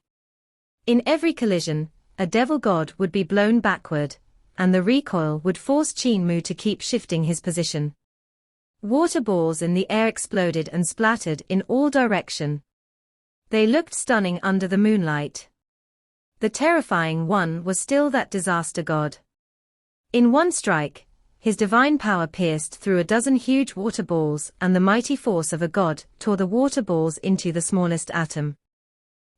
In every collision, a devil god would be blown backward, and the recoil would force Qin Mu to keep shifting his position. Water balls in the air exploded and splattered in all directions. They looked stunning under the moonlight. The terrifying one was still that disaster god. In one strike, his divine power pierced through a dozen huge water balls, and the mighty force of a god tore the water balls into the smallest atom.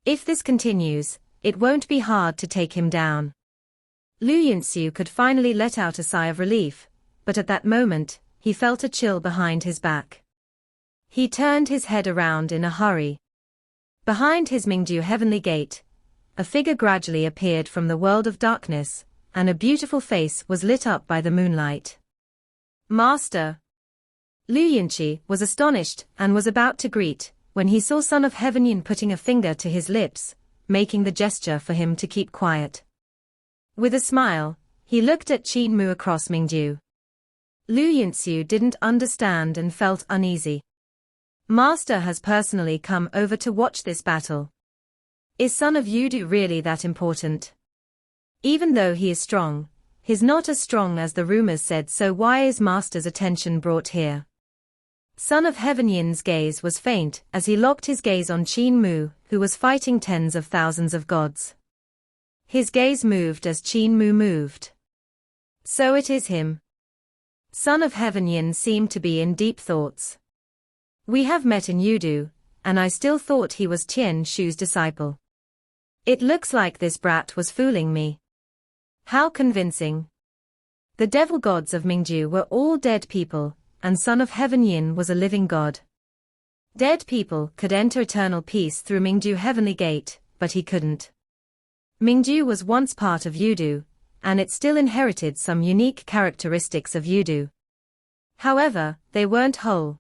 If this continues, it won't be hard to take him down. Lu Yinxiu could finally let out a sigh of relief, but at that moment, he felt a chill behind his back. He turned his head around in a hurry. Behind his Mingju heavenly gate, a figure gradually appeared from the world of darkness, and a beautiful face was lit up by the moonlight. Master! Lu Yinqi was astonished and was about to greet, when he saw Son of Heaven Yin putting a finger to his lips, making the gesture for him to keep quiet. With a smile, he looked at Qin Mu across Mingju. Lu Yinxiu didn't understand and felt uneasy. Master has personally come over to watch this battle. Is Son of Yudu really that important? Even though he is strong, he's not as strong as the rumors said, so why is Master's attention brought here? Son of Heaven Yin's gaze was faint as he locked his gaze on Qin Mu, who was fighting tens of thousands of gods. His gaze moved as Qin Mu moved. So it is him. Son of Heaven Yin seemed to be in deep thoughts. We have met in Yudu, and I still thought he was Tian Shu's disciple. It looks like this brat was fooling me. How convincing. The devil gods of Mingju were all dead people, and Son of Heaven Yin was a living god. Dead people could enter eternal peace through Mingju Heavenly Gate, but he couldn't. Mingju was once part of Yudu, and it still inherited some unique characteristics of Yudu. However, they weren't whole.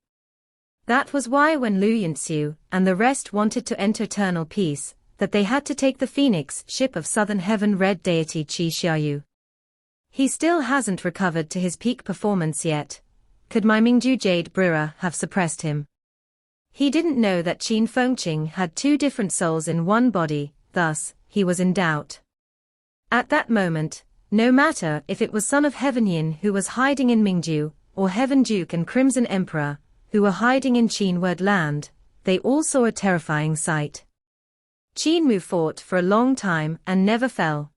That was why when Lu Yinxiu and the rest wanted to enter eternal peace, that they had to take the Phoenix ship of Southern Heaven Red deity Qi Xiaoyu. He still hasn't recovered to his peak performance yet. Could my Mingju Jade Brewer have suppressed him? He didn't know that Qin Fengqing had two different souls in one body, thus, he was in doubt. At that moment, no matter if it was Son of Heaven Yin who was hiding in Mingju, or Heaven Duke and Crimson Emperor, who were hiding in Qinward land, they all saw a terrifying sight. Qin Mu fought for a long time and never fell.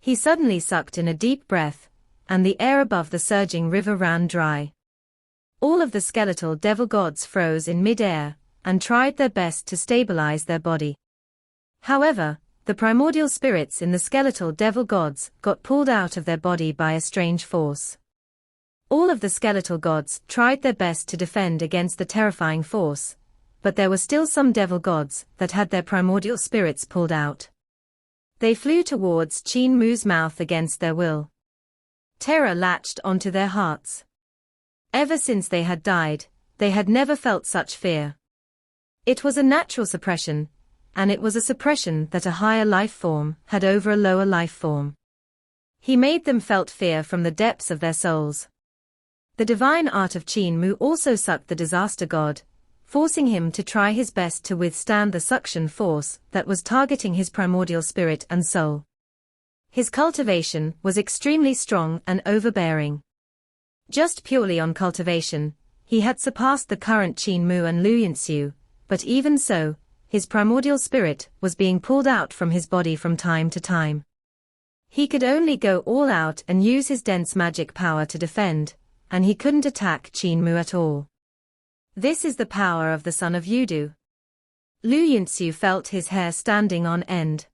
He suddenly sucked in a deep breath, and the air above the surging river ran dry. All of the skeletal devil gods froze in mid-air, and tried their best to stabilize their body. However, the primordial spirits in the skeletal devil gods got pulled out of their body by a strange force. All of the skeletal gods tried their best to defend against the terrifying force, but there were still some devil gods that had their primordial spirits pulled out. They flew towards Qin Mu's mouth against their will. Terror latched onto their hearts. Ever since they had died, they had never felt such fear. It was a natural suppression, and it was a suppression that a higher life form had over a lower life form. He made them felt fear from the depths of their souls. The divine art of Qin Mu also sucked the disaster god, forcing him to try his best to withstand the suction force that was targeting his primordial spirit and soul. His cultivation was extremely strong and overbearing. Just purely on cultivation, he had surpassed the current Qin Mu and Luyanxiu, but even so, his primordial spirit was being pulled out from his body from time to time. He could only go all out and use his dense magic power to defend, and he couldn't attack Qin Mu at all. This is the power of the son of Yudu. Luyanxiu felt his hair standing on end.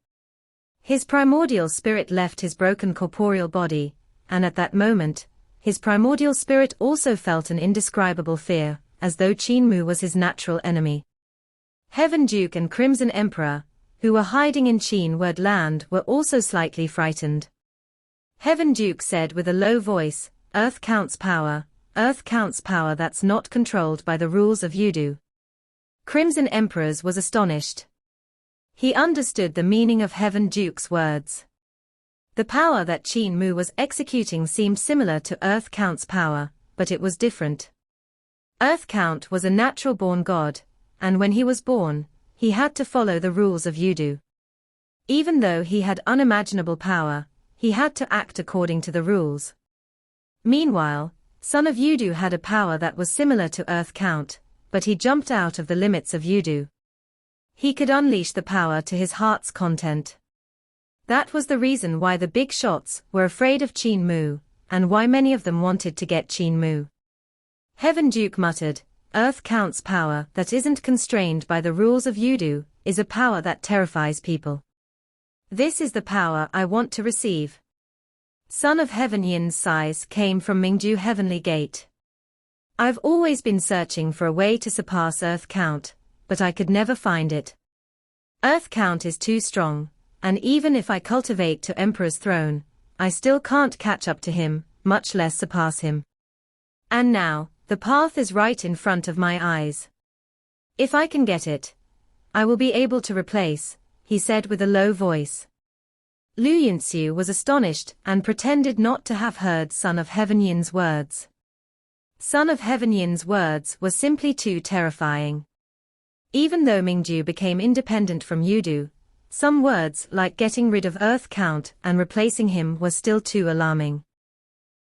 His primordial spirit left his broken corporeal body, and at that moment, his primordial spirit also felt an indescribable fear, as though Qin Mu was his natural enemy. Heaven Duke and Crimson Emperor, who were hiding in Qin Word land, were also slightly frightened. Heaven Duke said with a low voice, Earth counts power that's not controlled by the rules of Yudu. Crimson Emperor's was astonished. He understood the meaning of Heaven Duke's words. The power that Qin Mu was executing seemed similar to Earth Count's power, but it was different. Earth Count was a natural-born god, and when he was born, he had to follow the rules of Yudu. Even though he had unimaginable power, he had to act according to the rules. Meanwhile, Son of Yudu had a power that was similar to Earth Count, but he jumped out of the limits of Yudu. He could unleash the power to his heart's content. That was the reason why the big shots were afraid of Qin Mu, and why many of them wanted to get Qin Mu. Heaven Duke muttered, Earth Count's power that isn't constrained by the rules of Yudu is a power that terrifies people. This is the power I want to receive. Son of Heaven Yin's sighs came from Mingju Heavenly Gate. I've always been searching for a way to surpass Earth Count, but I could never find it. Earth Count is too strong, and even if I cultivate to Emperor's throne, I still can't catch up to him, much less surpass him. And now, the path is right in front of my eyes. If I can get it, I will be able to replace, he said with a low voice. Luyanxiu was astonished and pretended not to have heard Son of Heaven Yin's words. Son of Heaven Yin's words were simply too terrifying. Even though Mingju became independent from Yudu, some words like getting rid of Earth Count and replacing him were still too alarming.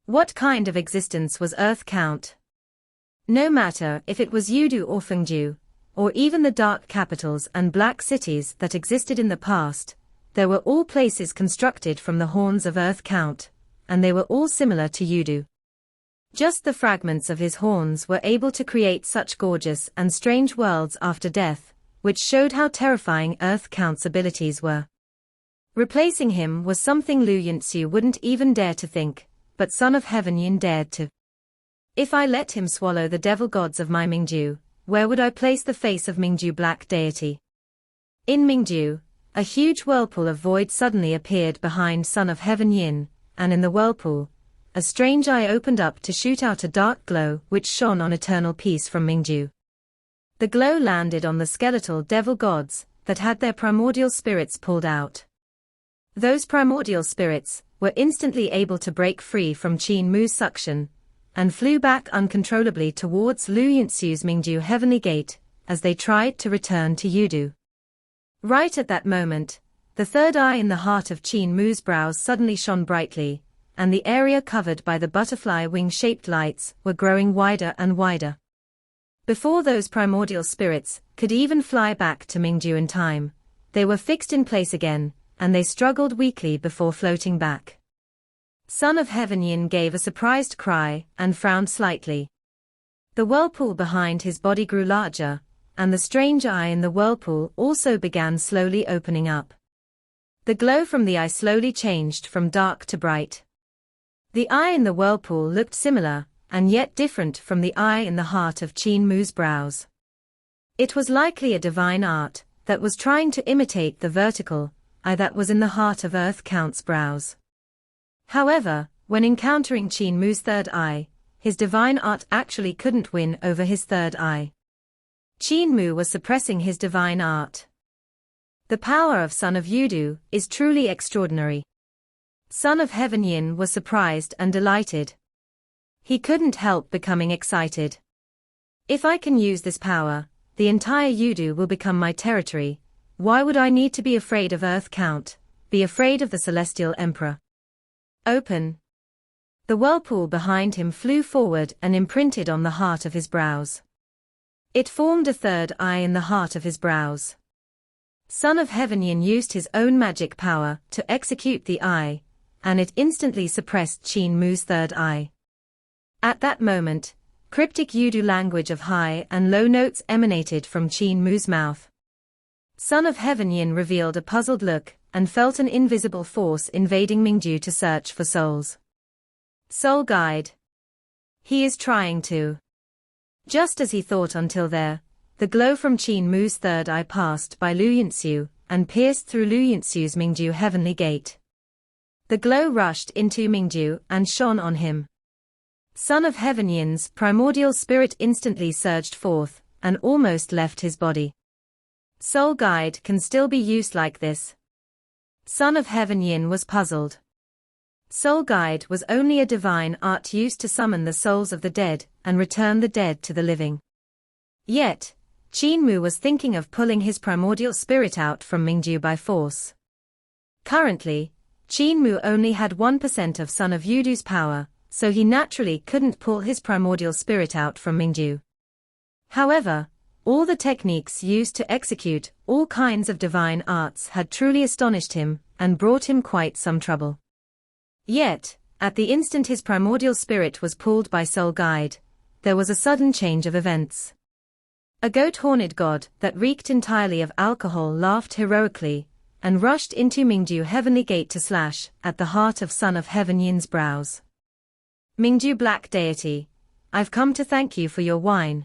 What kind of existence was Earth Count? No matter if it was Yudu or Fengju, or even the dark capitals and black cities that existed in the past, there were all places constructed from the horns of Earth Count, and they were all similar to Yudu. Just the fragments of his horns were able to create such gorgeous and strange worlds after death, which showed how terrifying Earth Count's abilities were. Replacing him was something Luyanxiu wouldn't even dare to think, but Son of Heaven Yin dared to. If I let him swallow the devil gods of my Mingju, where would I place the face of Mingju Black Deity? In Mingju, a huge whirlpool of void suddenly appeared behind Son of Heaven Yin, and in the whirlpool, a strange eye opened up to shoot out a dark glow which shone on eternal peace from Mingju. The glow landed on the skeletal devil gods that had their primordial spirits pulled out. Those primordial spirits were instantly able to break free from Qin Mu's suction, and flew back uncontrollably towards Luyanxiu's Mingju Heavenly Gate, as they tried to return to Yudu. Right at that moment, the third eye in the heart of Qin Mu's brows suddenly shone brightly, and the area covered by the butterfly wing-shaped lights were growing wider and wider. Before those primordial spirits could even fly back to Mingju in time, they were fixed in place again, and they struggled weakly before floating back. Son of Heaven Yin gave a surprised cry and frowned slightly. The whirlpool behind his body grew larger, and the strange eye in the whirlpool also began slowly opening up. The glow from the eye slowly changed from dark to bright. The eye in the whirlpool looked similar, and yet different from the eye in the heart of Qin Mu's brows. It was likely a divine art that was trying to imitate the vertical eye that was in the heart of Earth Count's brows. However, when encountering Qin Mu's third eye, his divine art actually couldn't win over his third eye. Qin Mu was suppressing his divine art. The power of Son of Yudu is truly extraordinary. Son of Heaven Yin was surprised and delighted. He couldn't help becoming excited. If I can use this power, the entire Yudu will become my territory. Why would I need to be afraid of Earth Count? be afraid of the celestial emperor. Open. The whirlpool behind him flew forward and imprinted on the heart of his brows. It formed a third eye in the heart of his brows. Son of Heaven Yin used his own magic power to execute the eye, and it instantly suppressed Qin Mu's third eye. At that moment, cryptic Yudu language of high and low notes emanated from Qin Mu's mouth. Son of Heaven Yin revealed a puzzled look and felt an invisible force invading Mingju to search for souls. Soul guide. He is trying to. Just as he thought until there, the glow from Qin Mu's third eye passed by Lu Yinxiu and pierced through Lu Yinxiu's Mingju heavenly gate. The glow rushed into Mingju and shone on him. Son of Heaven Yin's primordial spirit instantly surged forth and almost left his body. Soul guide can still be used like this. Son of Heaven Yin was puzzled. Soul guide was only a divine art used to summon the souls of the dead and return the dead to the living. Yet, Qin Mu was thinking of pulling his primordial spirit out from Mingju by force. Currently, Qin Mu only had 1% of Son of Yudu's power, so he naturally couldn't pull his primordial spirit out from Mingju. However, all the techniques used to execute all kinds of divine arts had truly astonished him and brought him quite some trouble. Yet, at the instant his primordial spirit was pulled by Soul Guide, there was a sudden change of events. A goat-horned god that reeked entirely of alcohol laughed heroically and rushed into Mingju heavenly gate to slash at the heart of Son of Heaven Yin's brows. Mingju Black Deity, I've come to thank you for your wine.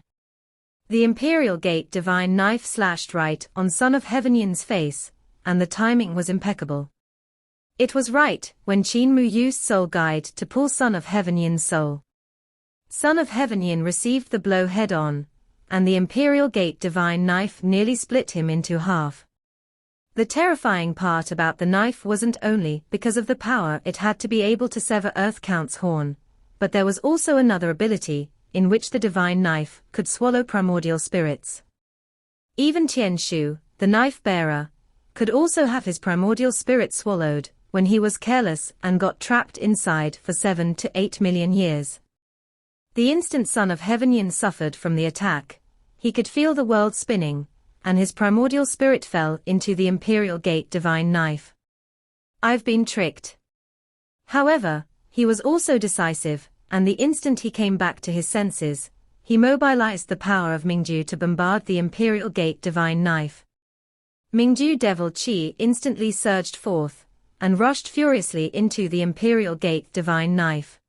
The Imperial Gate divine knife slashed right on Son of Heaven Yin's face, and the timing was impeccable. It was right when Qin Mu used Soul Guide to pull Son of Heaven Yin's soul. Son of Heaven Yin received the blow head-on, and the Imperial Gate divine knife nearly split him into half. The terrifying part about the knife wasn't only because of the power it had to be able to sever Earth Count's horn, but there was also another ability, in which the divine knife could swallow primordial spirits. Even Tian Shu, the knife bearer, could also have his primordial spirit swallowed when he was careless and got trapped inside for 7 to 8 million years. The instant Son of Heaven Yin suffered from the attack, he could feel the world spinning, and his primordial spirit fell into the Imperial Gate divine knife. I've been tricked. However, he was also decisive, and the instant he came back to his senses, he mobilized the power of Mingju to bombard the Imperial Gate divine knife. Mingju Devil Qi instantly surged forth, and rushed furiously into the Imperial Gate divine knife.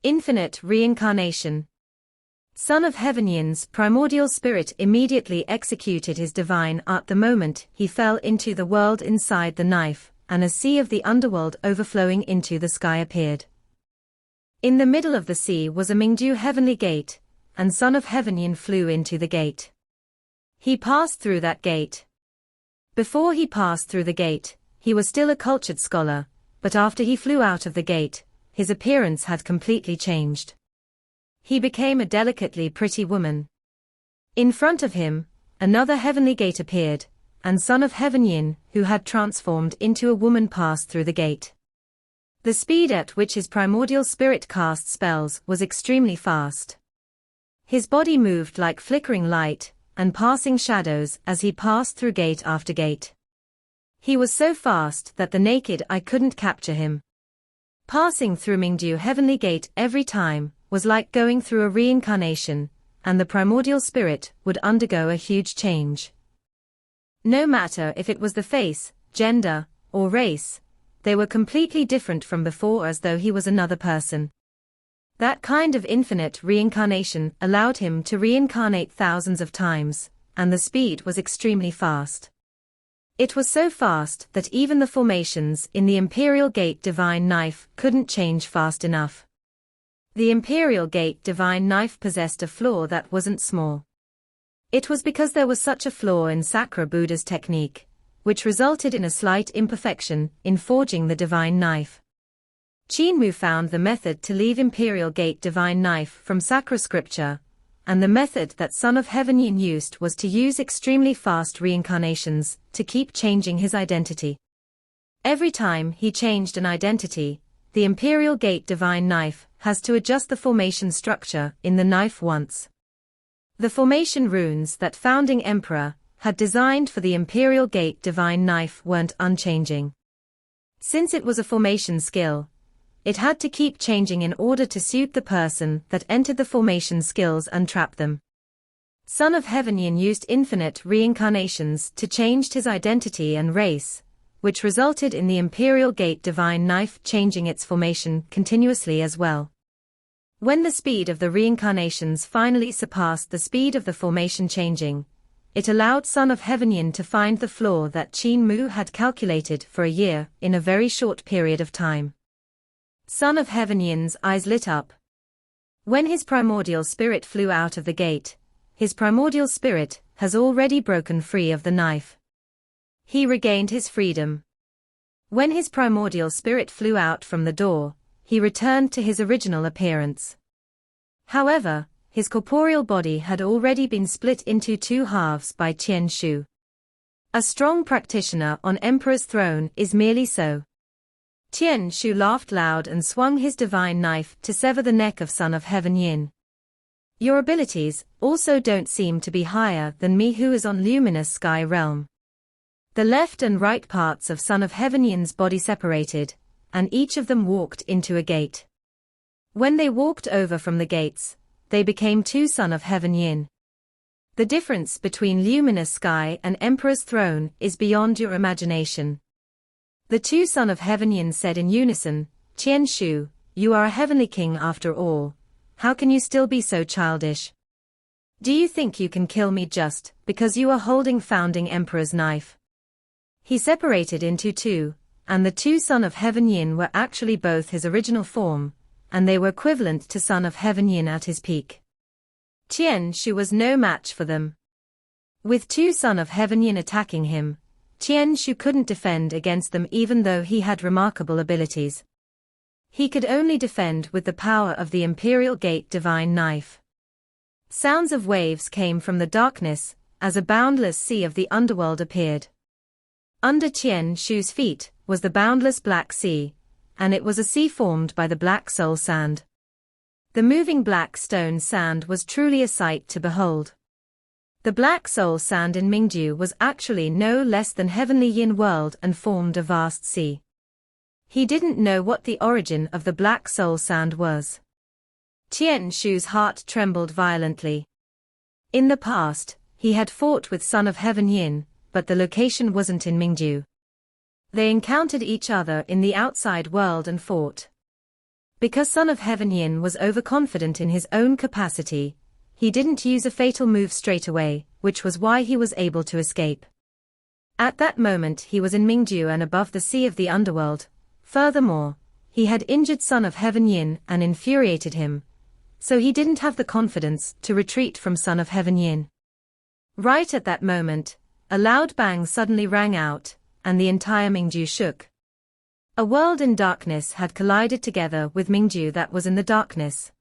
Infinite reincarnation. Son of Heaven Yin's primordial spirit immediately executed his divine art the moment he fell into the world inside the knife, and a sea of the underworld overflowing into the sky appeared. In the middle of the sea was a Mingju heavenly gate, and Son of Heaven Yin flew into the gate. He passed through that gate. Before he passed through the gate, he was still a cultured scholar, but after he flew out of the gate, his appearance had completely changed. He became a delicately pretty woman. In front of him, another heavenly gate appeared, and Son of Heaven Yin, who had transformed into a woman, passed through the gate. The speed at which his primordial spirit cast spells was extremely fast. His body moved like flickering light and passing shadows as he passed through gate after gate. He was so fast that the naked eye couldn't capture him. Passing through Mingju heavenly gate every time was like going through a reincarnation, and the primordial spirit would undergo a huge change. No matter if it was the face, gender, or race, they were completely different from before, as though he was another person. That kind of infinite reincarnation allowed him to reincarnate thousands of times, and the speed was extremely fast. It was so fast that even the formations in the Imperial Gate divine knife couldn't change fast enough. The Imperial Gate divine knife possessed a flaw that wasn't small. It was because there was such a flaw in Sakura Buddha's technique, which resulted in a slight imperfection in forging the divine knife. Qin Mu found the method to leave Imperial Gate divine knife from Sakura scripture, and the method that Son of Heaven Yin used was to use extremely fast reincarnations to keep changing his identity. Every time he changed an identity, the Imperial Gate Divine Knife has to adjust the formation structure in the knife once. The formation runes that founding Emperor had designed for the Imperial Gate Divine Knife weren't unchanging. Since it was a formation skill, it had to keep changing in order to suit the person that entered the formation skills and trap them. Son of Heaven Yin used infinite reincarnations to change his identity and race, which resulted in the Imperial Gate Divine Knife changing its formation continuously as well. When the speed of the reincarnations finally surpassed the speed of the formation changing, it allowed Son of Heaven Yin to find the flaw that Qin Mu had calculated for a year in a very short period of time. Son of Heaven Yin's eyes lit up. When his primordial spirit flew out of the gate, his primordial spirit has already broken free of the knife. He regained his freedom. When his primordial spirit flew out from the door, he returned to his original appearance. However, his corporeal body had already been split into two halves by Qin Shu. A strong practitioner on Emperor's throne is merely so. Qin Shu laughed loud and swung his divine knife to sever the neck of Son of Heaven Yin. Your abilities also don't seem to be higher than me, who is on luminous sky realm. The left and right parts of Son of Heaven Yin's body separated, and each of them walked into a gate. When they walked over from the gates, they became two Son of Heaven Yin. The difference between luminous sky and Emperor's throne is beyond your imagination. The two Son of Heaven Yin said in unison, Qin Shu, you are a heavenly king after all. How can you still be so childish? Do you think you can kill me just because you are holding founding Emperor's knife? He separated into two, and the two Son of Heaven Yin were actually both his original form, and they were equivalent to Son of Heaven Yin at his peak. Qin Shu was no match for them. With two Son of Heaven Yin attacking him, Qin Shu couldn't defend against them even though he had remarkable abilities. He could only defend with the power of the Imperial Gate Divine Knife. Sounds of waves came from the darkness, as a boundless sea of the underworld appeared. Under Qin Shu's feet was the boundless Black Sea, and it was a sea formed by the Black Soul Sand. The moving black stone sand was truly a sight to behold. The Black Soul Sand in Mingju was actually no less than heavenly yin world and formed a vast sea. He didn't know what the origin of the Black Soul Sand was. Qin Shu's heart trembled violently. In the past, he had fought with Son of Heaven Yin, but the location wasn't in Mingju. They encountered each other in the outside world and fought. Because Son of Heaven Yin was overconfident in his own capacity, he didn't use a fatal move straight away, which was why he was able to escape. At that moment he was in Mingju and above the sea of the underworld. Furthermore, he had injured Son of Heaven Yin and infuriated him, so he didn't have the confidence to retreat from Son of Heaven Yin. Right at that moment, a loud bang suddenly rang out, and the entire Mingju shook. A world in darkness had collided together with Mingju that was in the darkness.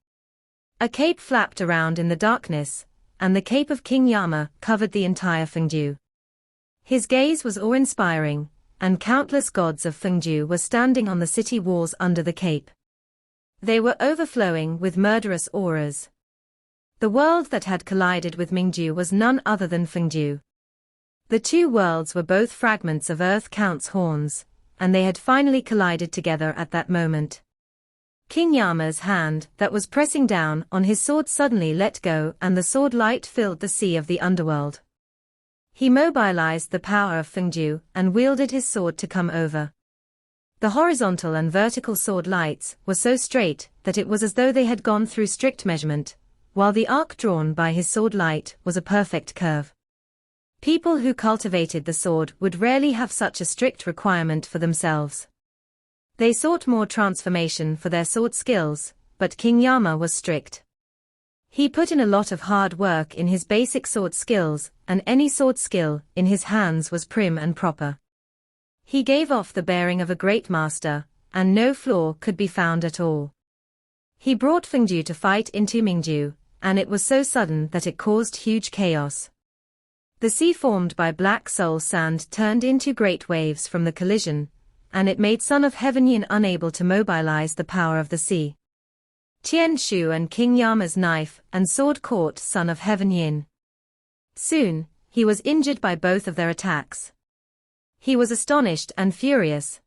A cape flapped around in the darkness, and the cape of King Yama covered the entire Fengju. His gaze was awe-inspiring, and countless gods of Fengju were standing on the city walls under the cape. They were overflowing with murderous auras. The world that had collided with Mingju was none other than Fengju. The two worlds were both fragments of Earth Count's horns, and they had finally collided together at that moment. King Yama's hand that was pressing down on his sword suddenly let go and the sword light filled the sea of the underworld. He mobilized the power of Fengju and wielded his sword to come over. The horizontal and vertical sword lights were so straight that it was as though they had gone through strict measurement, while the arc drawn by his sword light was a perfect curve. People who cultivated the sword would rarely have such a strict requirement for themselves. They sought more transformation for their sword skills, but King Yama was strict. He put in a lot of hard work in his basic sword skills, and any sword skill in his hands was prim and proper. He gave off the bearing of a great master, and no flaw could be found at all. He brought Fengju to fight into Mingju, and it was so sudden that it caused huge chaos. The sea formed by Black Soul Sand turned into great waves from the collision, and it made Son of Heaven Yin unable to mobilize the power of the sea. Qian Shu and King Yama's knife and sword caught Son of Heaven Yin. Soon, he was injured by both of their attacks. He was astonished and furious.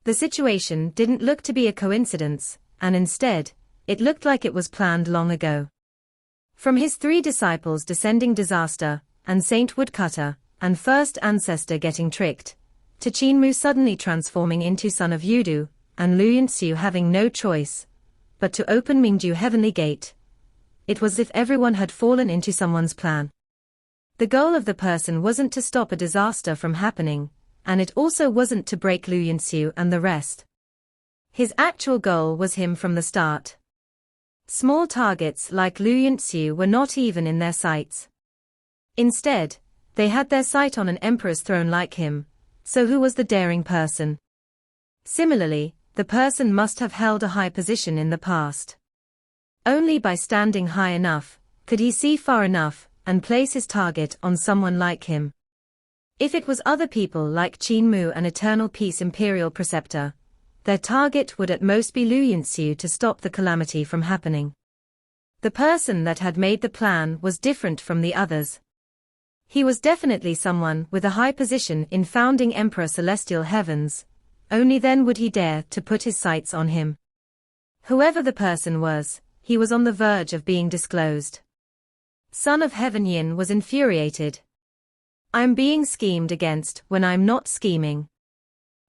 The situation didn't look to be a coincidence, and instead, it looked like it was planned long ago. From his 3 disciples descending disaster, and Saint Woodcutter, and First Ancestor getting tricked, to Qin Mu suddenly transforming into Son of Yudu, and Lu Yunxiu having no choice but to open Mingju Heavenly Gate. It was as if everyone had fallen into someone's plan. The goal of the person wasn't to stop a disaster from happening, and it also wasn't to break Lu Yunxiu and the rest. His actual goal was him from the start. Small targets like Lu Yunxiu were not even in their sights. Instead, they had their sight on an emperor's throne like him, so who was the daring person? Similarly, the person must have held a high position in the past. Only by standing high enough could he see far enough and place his target on someone like him. If it was other people like Qin Mu, an eternal peace imperial preceptor, their target would at most be Lu Yunxiu to stop the calamity from happening. The person that had made the plan was different from the others. He was definitely someone with a high position in founding Emperor Celestial Heavens. Only then would he dare to put his sights on him. Whoever the person was, he was on the verge of being disclosed. Son of Heaven Yin was infuriated. I'm being schemed against when I'm not scheming.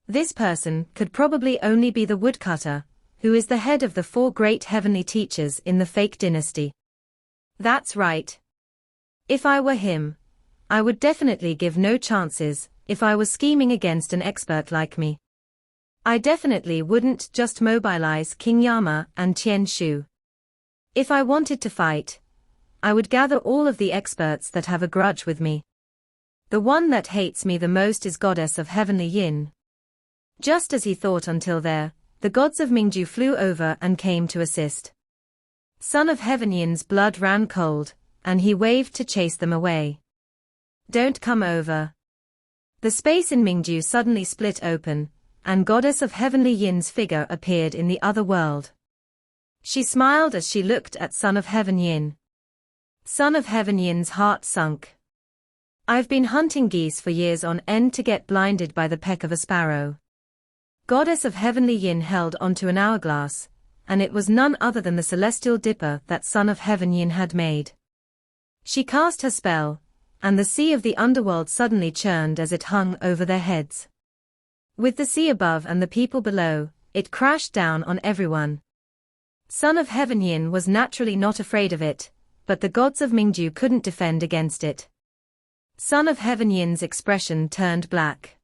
This person could probably only be the woodcutter, who is the head of the 4 great heavenly teachers in the fake dynasty. That's right. If I were him, I would definitely give no chances if I was scheming against an expert like me. I definitely wouldn't just mobilize King Yama and Qian Shu. If I wanted to fight, I would gather all of the experts that have a grudge with me. The one that hates me the most is Goddess of Heavenly Yin. Just as he thought until there, the gods of Mingju flew over and came to assist. Son of Heaven Yin's blood ran cold, and he waved to chase them away. Don't come over. The space in Mingju suddenly split open, and Goddess of Heavenly Yin's figure appeared in the other world. She smiled as she looked at Son of Heaven Yin. Son of Heaven Yin's heart sunk. I've been hunting geese for years on end to get blinded by the peck of a sparrow. Goddess of Heavenly Yin held onto an hourglass, and it was none other than the celestial dipper that Son of Heaven Yin had made. She cast her spell, and the sea of the underworld suddenly churned as it hung over their heads. With the sea above and the people below, it crashed down on everyone. Son of Heaven Yin was naturally not afraid of it, but the gods of Mingju couldn't defend against it. Son of Heaven Yin's expression turned black.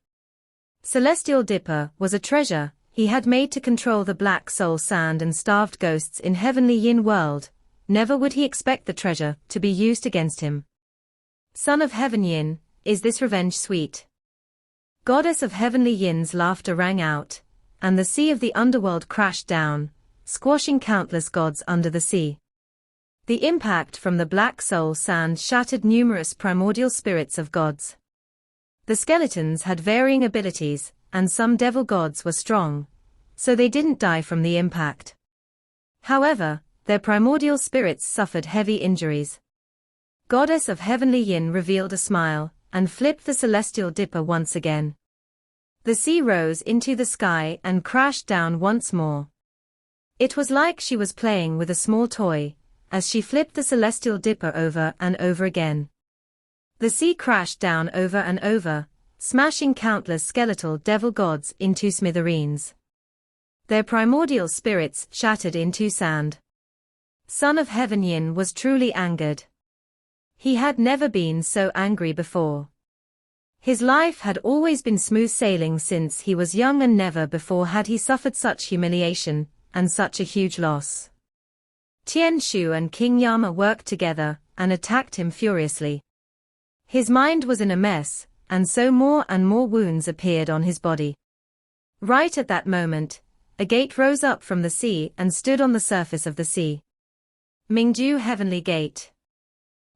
Celestial Dipper was a treasure he had made to control the black soul sand and starved ghosts in Heavenly Yin world. Never would he expect the treasure to be used against him. Son of Heaven Yin, is this revenge sweet? Goddess of Heavenly Yin's laughter rang out, and the sea of the underworld crashed down, squashing countless gods under the sea. The impact from the black soul sand shattered numerous primordial spirits of gods. The skeletons had varying abilities, and some devil gods were strong, so they didn't die from the impact. However, their primordial spirits suffered heavy injuries. Goddess of Heavenly Yin revealed a smile, and flipped the celestial dipper once again. The sea rose into the sky and crashed down once more. It was like she was playing with a small toy, as she flipped the celestial dipper over and over again. The sea crashed down over and over, smashing countless skeletal devil gods into smithereens. Their primordial spirits shattered into sand. Son of Heaven Yin was truly angered. He had never been so angry before. His life had always been smooth sailing since he was young, and never before had he suffered such humiliation and such a huge loss. Qian Shu and King Yama worked together and attacked him furiously. His mind was in a mess, and so more and more wounds appeared on his body. Right at that moment, a gate rose up from the sea and stood on the surface of the sea. Mingju Heavenly Gate.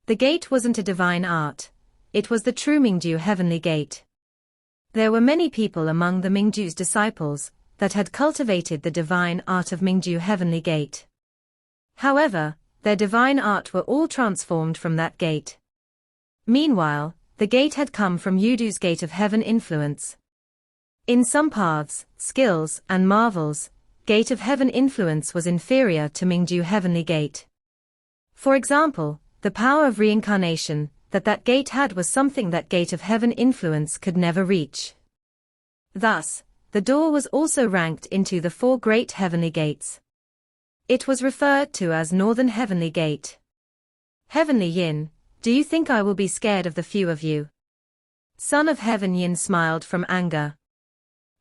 The gate wasn't a divine art, it was the true Mingju Heavenly Gate. There were many people among the Mingju's disciples that had cultivated the divine art of Mingju Heavenly Gate. However, their divine art were all transformed from that gate. Meanwhile, the gate had come from Yudu's Gate of Heaven influence. In some paths, skills, and marvels, Gate of Heaven influence was inferior to Mingju Heavenly Gate. For example, the power of reincarnation that gate had was something that Gate of Heaven influence could never reach. Thus, the door was also ranked into the 4 great heavenly gates. It was referred to as Northern Heavenly Gate. Heavenly Yin, do you think I will be scared of the few of you? Son of Heaven Yin smiled from anger.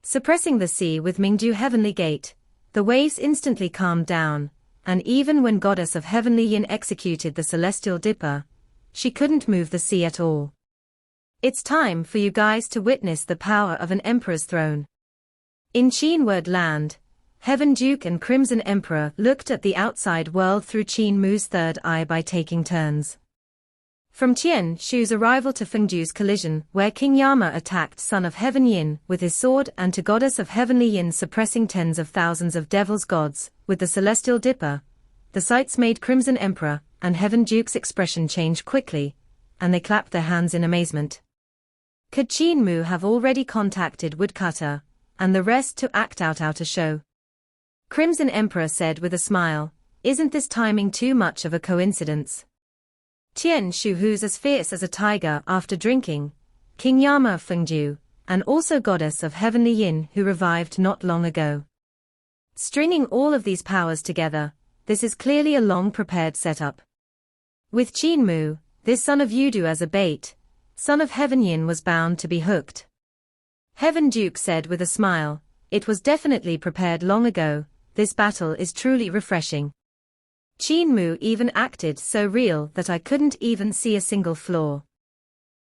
Suppressing the sea with Mingju Heavenly Gate, the waves instantly calmed down, and even when Goddess of Heavenly Yin executed the celestial dipper, she couldn't move the sea at all. It's time for you guys to witness the power of an emperor's throne. In Qin Word Land, Heaven Duke and Crimson Emperor looked at the outside world through Qin Mu's third eye by taking turns. From Tian Shu's arrival to Fengju's collision where King Yama attacked Son of Heaven Yin with his sword and to Goddess of Heavenly Yin suppressing tens of thousands of devil's gods with the celestial dipper, the sights made Crimson Emperor and Heaven Duke's expression change quickly, and they clapped their hands in amazement. Could Qin Mu have already contacted Woodcutter and the rest to act out a show? Crimson Emperor said with a smile, isn't this timing too much of a coincidence? Tian Shu, who's as fierce as a tiger after drinking, King Yama of Fengju, and also Goddess of Heavenly Yin who revived not long ago. Stringing all of these powers together, this is clearly a long-prepared setup. With Qin Mu, this son of Yudu as a bait, Son of Heaven Yin was bound to be hooked. Heaven Duke said with a smile, it was definitely prepared long ago, this battle is truly refreshing. Qin Mu even acted so real that I couldn't even see a single flaw.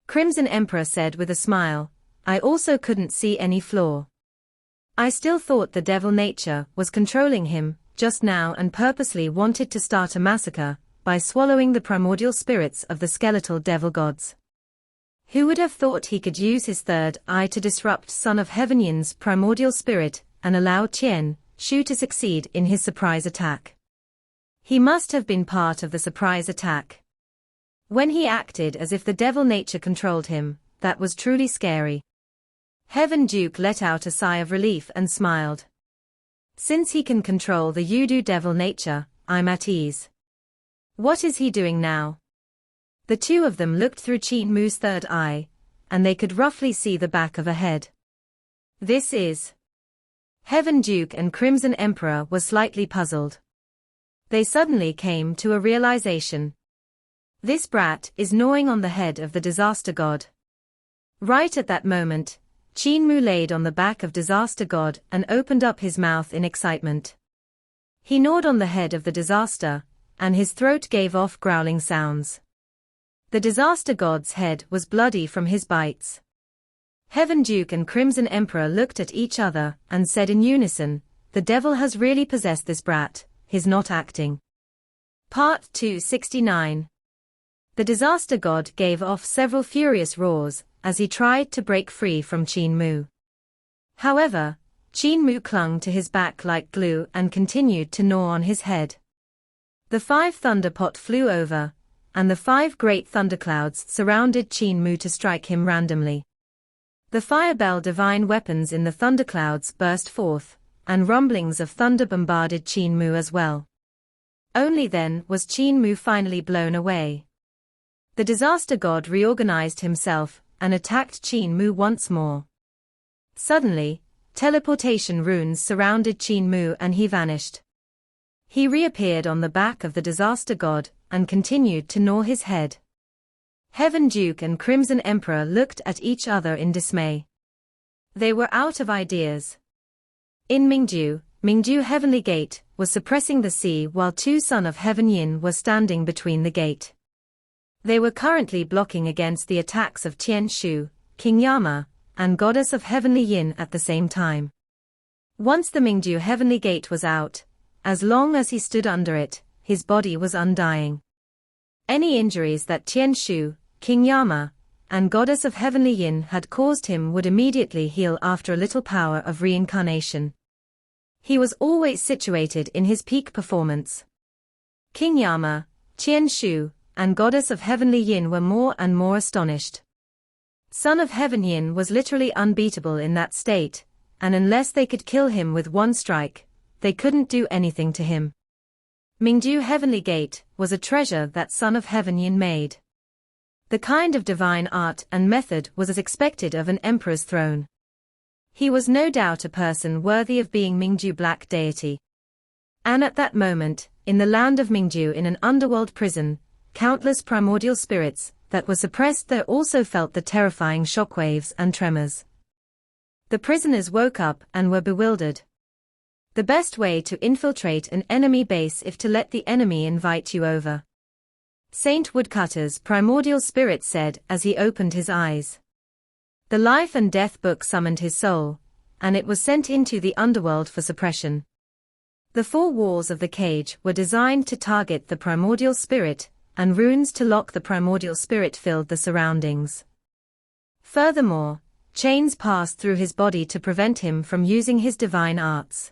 Crimson Emperor said with a smile, I also couldn't see any flaw. I still thought the devil nature was controlling him just now and purposely wanted to start a massacre by swallowing the primordial spirits of the skeletal devil gods. Who would have thought he could use his third eye to disrupt Son of Heaven Yin's primordial spirit and allow Tian Shu to succeed in his surprise attack? He must have been part of the surprise attack. When he acted as if the devil nature controlled him, that was truly scary. Heaven Duke let out a sigh of relief and smiled. Since he can control the Yudu devil nature, I'm at ease. What is he doing now? The two of them looked through Qin Mu's third eye, and they could roughly see the back of a head. This is... Heaven Duke and Crimson Emperor were slightly puzzled. They suddenly came to a realization. This brat is gnawing on the head of the disaster god. Right at that moment, Qin Mu laid on the back of disaster god and opened up his mouth in excitement. He gnawed on the head of the disaster, and his throat gave off growling sounds. The disaster god's head was bloody from his bites. Heaven Duke and Crimson Emperor looked at each other and said in unison, the devil has really possessed this brat, he's not acting. Part 269. The disaster god gave off several furious roars as he tried to break free from Qin Mu. However, Qin Mu clung to his back like glue and continued to gnaw on his head. The 5 thunder pot flew over, and the 5 great thunderclouds surrounded Qin Mu to strike him randomly. The firebell divine weapons in the thunderclouds burst forth, and rumblings of thunder bombarded Qin Mu as well. Only then was Qin Mu finally blown away. The disaster god reorganized himself and attacked Qin Mu once more. Suddenly, teleportation runes surrounded Qin Mu and he vanished. He reappeared on the back of the disaster god and continued to gnaw his head. Heaven Duke and Crimson Emperor looked at each other in dismay. They were out of ideas. In Mingju Heavenly Gate was suppressing the sea while 2 Son of Heaven Yin were standing between the gate. They were currently blocking against the attacks of Tian Shu, King Yama, and Goddess of Heavenly Yin at the same time. Once the Mingju Heavenly Gate was out, as long as he stood under it, his body was undying. Any injuries that Tian Shu, King Yama, and goddess of heavenly yin had caused him would immediately heal after a little power of reincarnation. He was always situated in his peak performance. King Yama, Qin Shu, and goddess of heavenly yin were more and more astonished. Son of heaven yin was literally unbeatable in that state, and unless they could kill him with one strike, they couldn't do anything to him. Mingju Heavenly Gate was a treasure that Son of Heaven Yin made. The kind of divine art and method was as expected of an emperor's throne. He was no doubt a person worthy of being Mingju Black Deity. And at that moment, in the land of Mingju in an underworld prison, countless primordial spirits that were suppressed there also felt the terrifying shockwaves and tremors. The prisoners woke up and were bewildered. The best way to infiltrate an enemy base is to let the enemy invite you over. Saint Woodcutter's primordial spirit said as he opened his eyes. The life and death book summoned his soul, and it was sent into the underworld for suppression. The four walls of the cage were designed to target the primordial spirit, and runes to lock the primordial spirit filled the surroundings. Furthermore, chains passed through his body to prevent him from using his divine arts.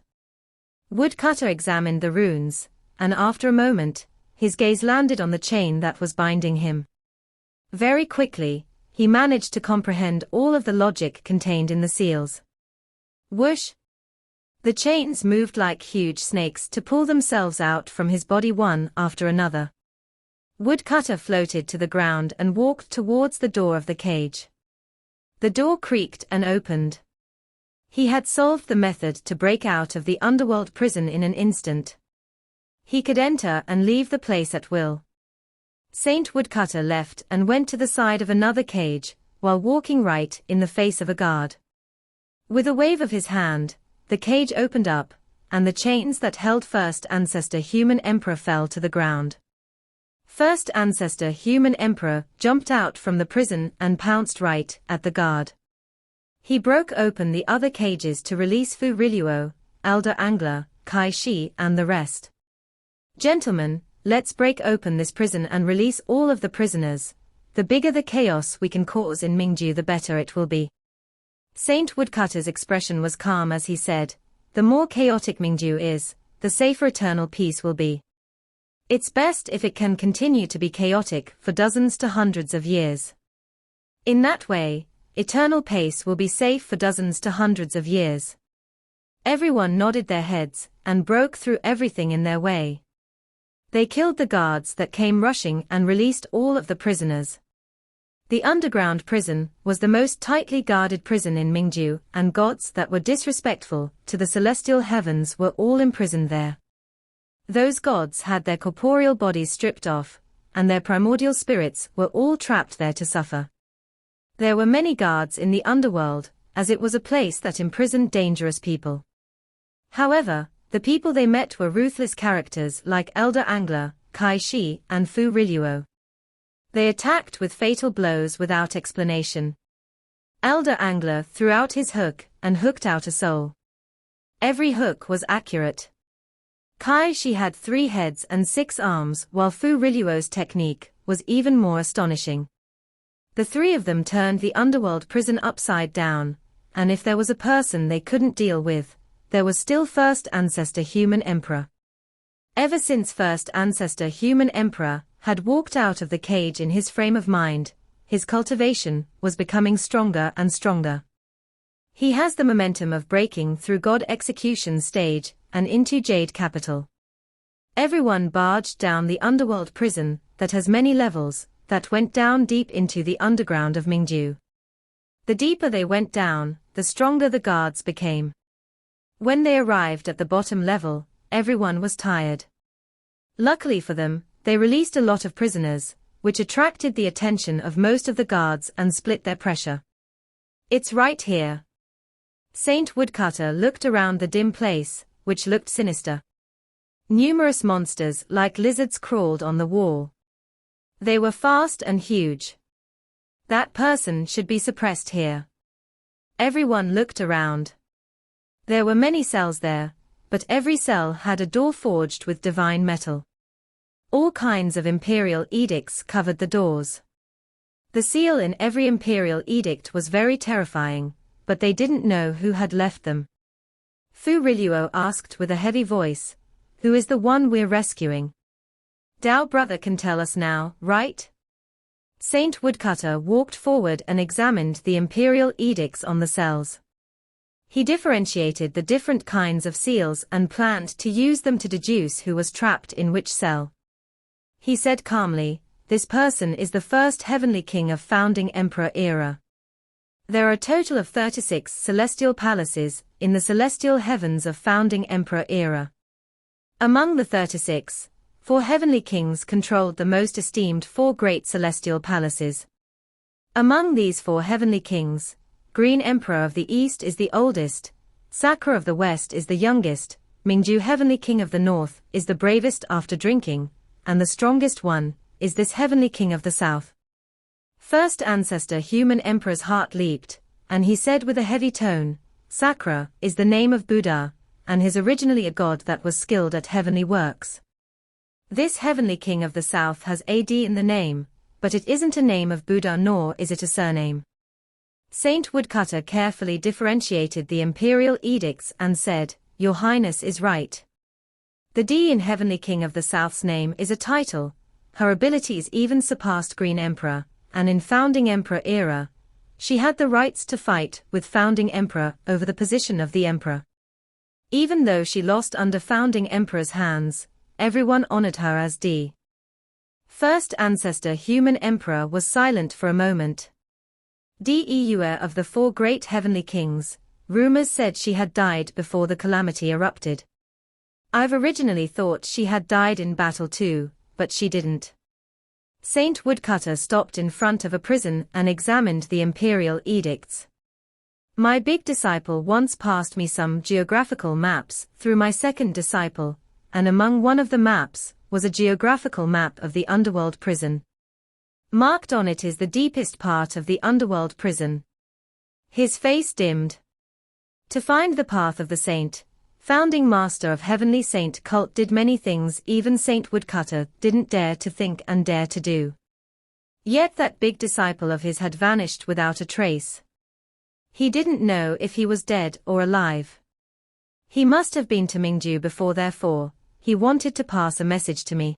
Woodcutter examined the runes, and after a moment, his gaze landed on the chain that was binding him. Very quickly, he managed to comprehend all of the logic contained in the seals. Whoosh! The chains moved like huge snakes to pull themselves out from his body one after another. Woodcutter floated to the ground and walked towards the door of the cage. The door creaked and opened. He had solved the method to break out of the underworld prison in an instant. He could enter and leave the place at will. Saint Woodcutter left and went to the side of another cage, while walking right in the face of a guard. With a wave of his hand, the cage opened up, and the chains that held First Ancestor Human Emperor fell to the ground. First Ancestor Human Emperor jumped out from the prison and pounced right at the guard. He broke open the other cages to release Fu Riluo, Elder Angler, Kai Shi and the rest. Gentlemen, let's break open this prison and release all of the prisoners. The bigger the chaos we can cause in Mingju the better it will be. Saint Woodcutter's expression was calm as he said, the more chaotic Mingju is, the safer eternal peace will be. It's best if it can continue to be chaotic for dozens to hundreds of years. In that way, eternal peace will be safe for dozens to hundreds of years. Everyone nodded their heads and broke through everything in their way. They killed the guards that came rushing and released all of the prisoners. The underground prison was the most tightly guarded prison in Mingju, and gods that were disrespectful to the celestial heavens were all imprisoned there. Those gods had their corporeal bodies stripped off, and their primordial spirits were all trapped there to suffer. There were many guards in the underworld, as it was a place that imprisoned dangerous people. However, the people they met were ruthless characters like Elder Angler, Kai Shi, and Fu Riluo. They attacked with fatal blows without explanation. Elder Angler threw out his hook and hooked out a soul. Every hook was accurate. Kai Shi had 3 heads and 6 arms, while Fu Riluo's technique was even more astonishing. The 3 of them turned the underworld prison upside down, and if there was a person they couldn't deal with, there was still First Ancestor Human Emperor. Ever since First Ancestor Human Emperor had walked out of the cage in his frame of mind, his cultivation was becoming stronger and stronger. He has the momentum of breaking through God execution stage and into Jade Capital. Everyone barged down the underworld prison that has many levels, that went down deep into the underground of Mingju. The deeper they went down, the stronger the guards became. When they arrived at the bottom level, everyone was tired. Luckily for them, they released a lot of prisoners, which attracted the attention of most of the guards and split their pressure. It's right here. Saint Woodcutter looked around the dim place, which looked sinister. Numerous monsters like lizards crawled on the wall. They were fast and huge. That person should be suppressed here. Everyone looked around. There were many cells there, but every cell had a door forged with divine metal. All kinds of imperial edicts covered the doors. The seal in every imperial edict was very terrifying, but they didn't know who had left them. Fu Riluo asked with a heavy voice, "Who is the one we're rescuing? Dao brother can tell us now, right?" Saint Woodcutter walked forward and examined the imperial edicts on the cells. He differentiated the different kinds of seals and planned to use them to deduce who was trapped in which cell. He said calmly, "This person is the first heavenly king of founding emperor era. There are a total of 36 celestial palaces in the celestial heavens of founding emperor era. Among the 36, 4 heavenly kings controlled the most esteemed 4 great celestial palaces. Among these 4 heavenly kings, Green Emperor of the East is the oldest, Sakura of the West is the youngest, Mingju Heavenly King of the North is the bravest after drinking, and the strongest one is this Heavenly King of the South." First ancestor human emperor's heart leaped, and he said with a heavy tone, "Sakura is the name of Buddha, and is originally a god that was skilled at heavenly works. This Heavenly King of the South has AD in the name, but it isn't a name of Buddha nor is it a surname." Saint Woodcutter carefully differentiated the imperial edicts and said, "Your Highness is right. The D in Heavenly King of the South's name is a title. Her abilities even surpassed Green Emperor, and in Founding Emperor era, she had the rights to fight with Founding Emperor over the position of the Emperor. Even though she lost under Founding Emperor's hands, everyone honored her as D." First ancestor human emperor was silent for a moment. Deua of the 4 great heavenly kings, rumors said she had died before the calamity erupted. I've originally thought she had died in battle too, but she didn't. Saint Woodcutter stopped in front of a prison and examined the imperial edicts. "My big disciple once passed me some geographical maps through my second disciple, and among one of the maps was a geographical map of the underworld prison. Marked on it is the deepest part of the underworld prison." His face dimmed. To find the path of the saint, founding master of heavenly saint cult did many things even Saint Woodcutter didn't dare to think and dare to do. Yet that big disciple of his had vanished without a trace. He didn't know if he was dead or alive. He must have been to Mingju before, therefore, he wanted to pass a message to me.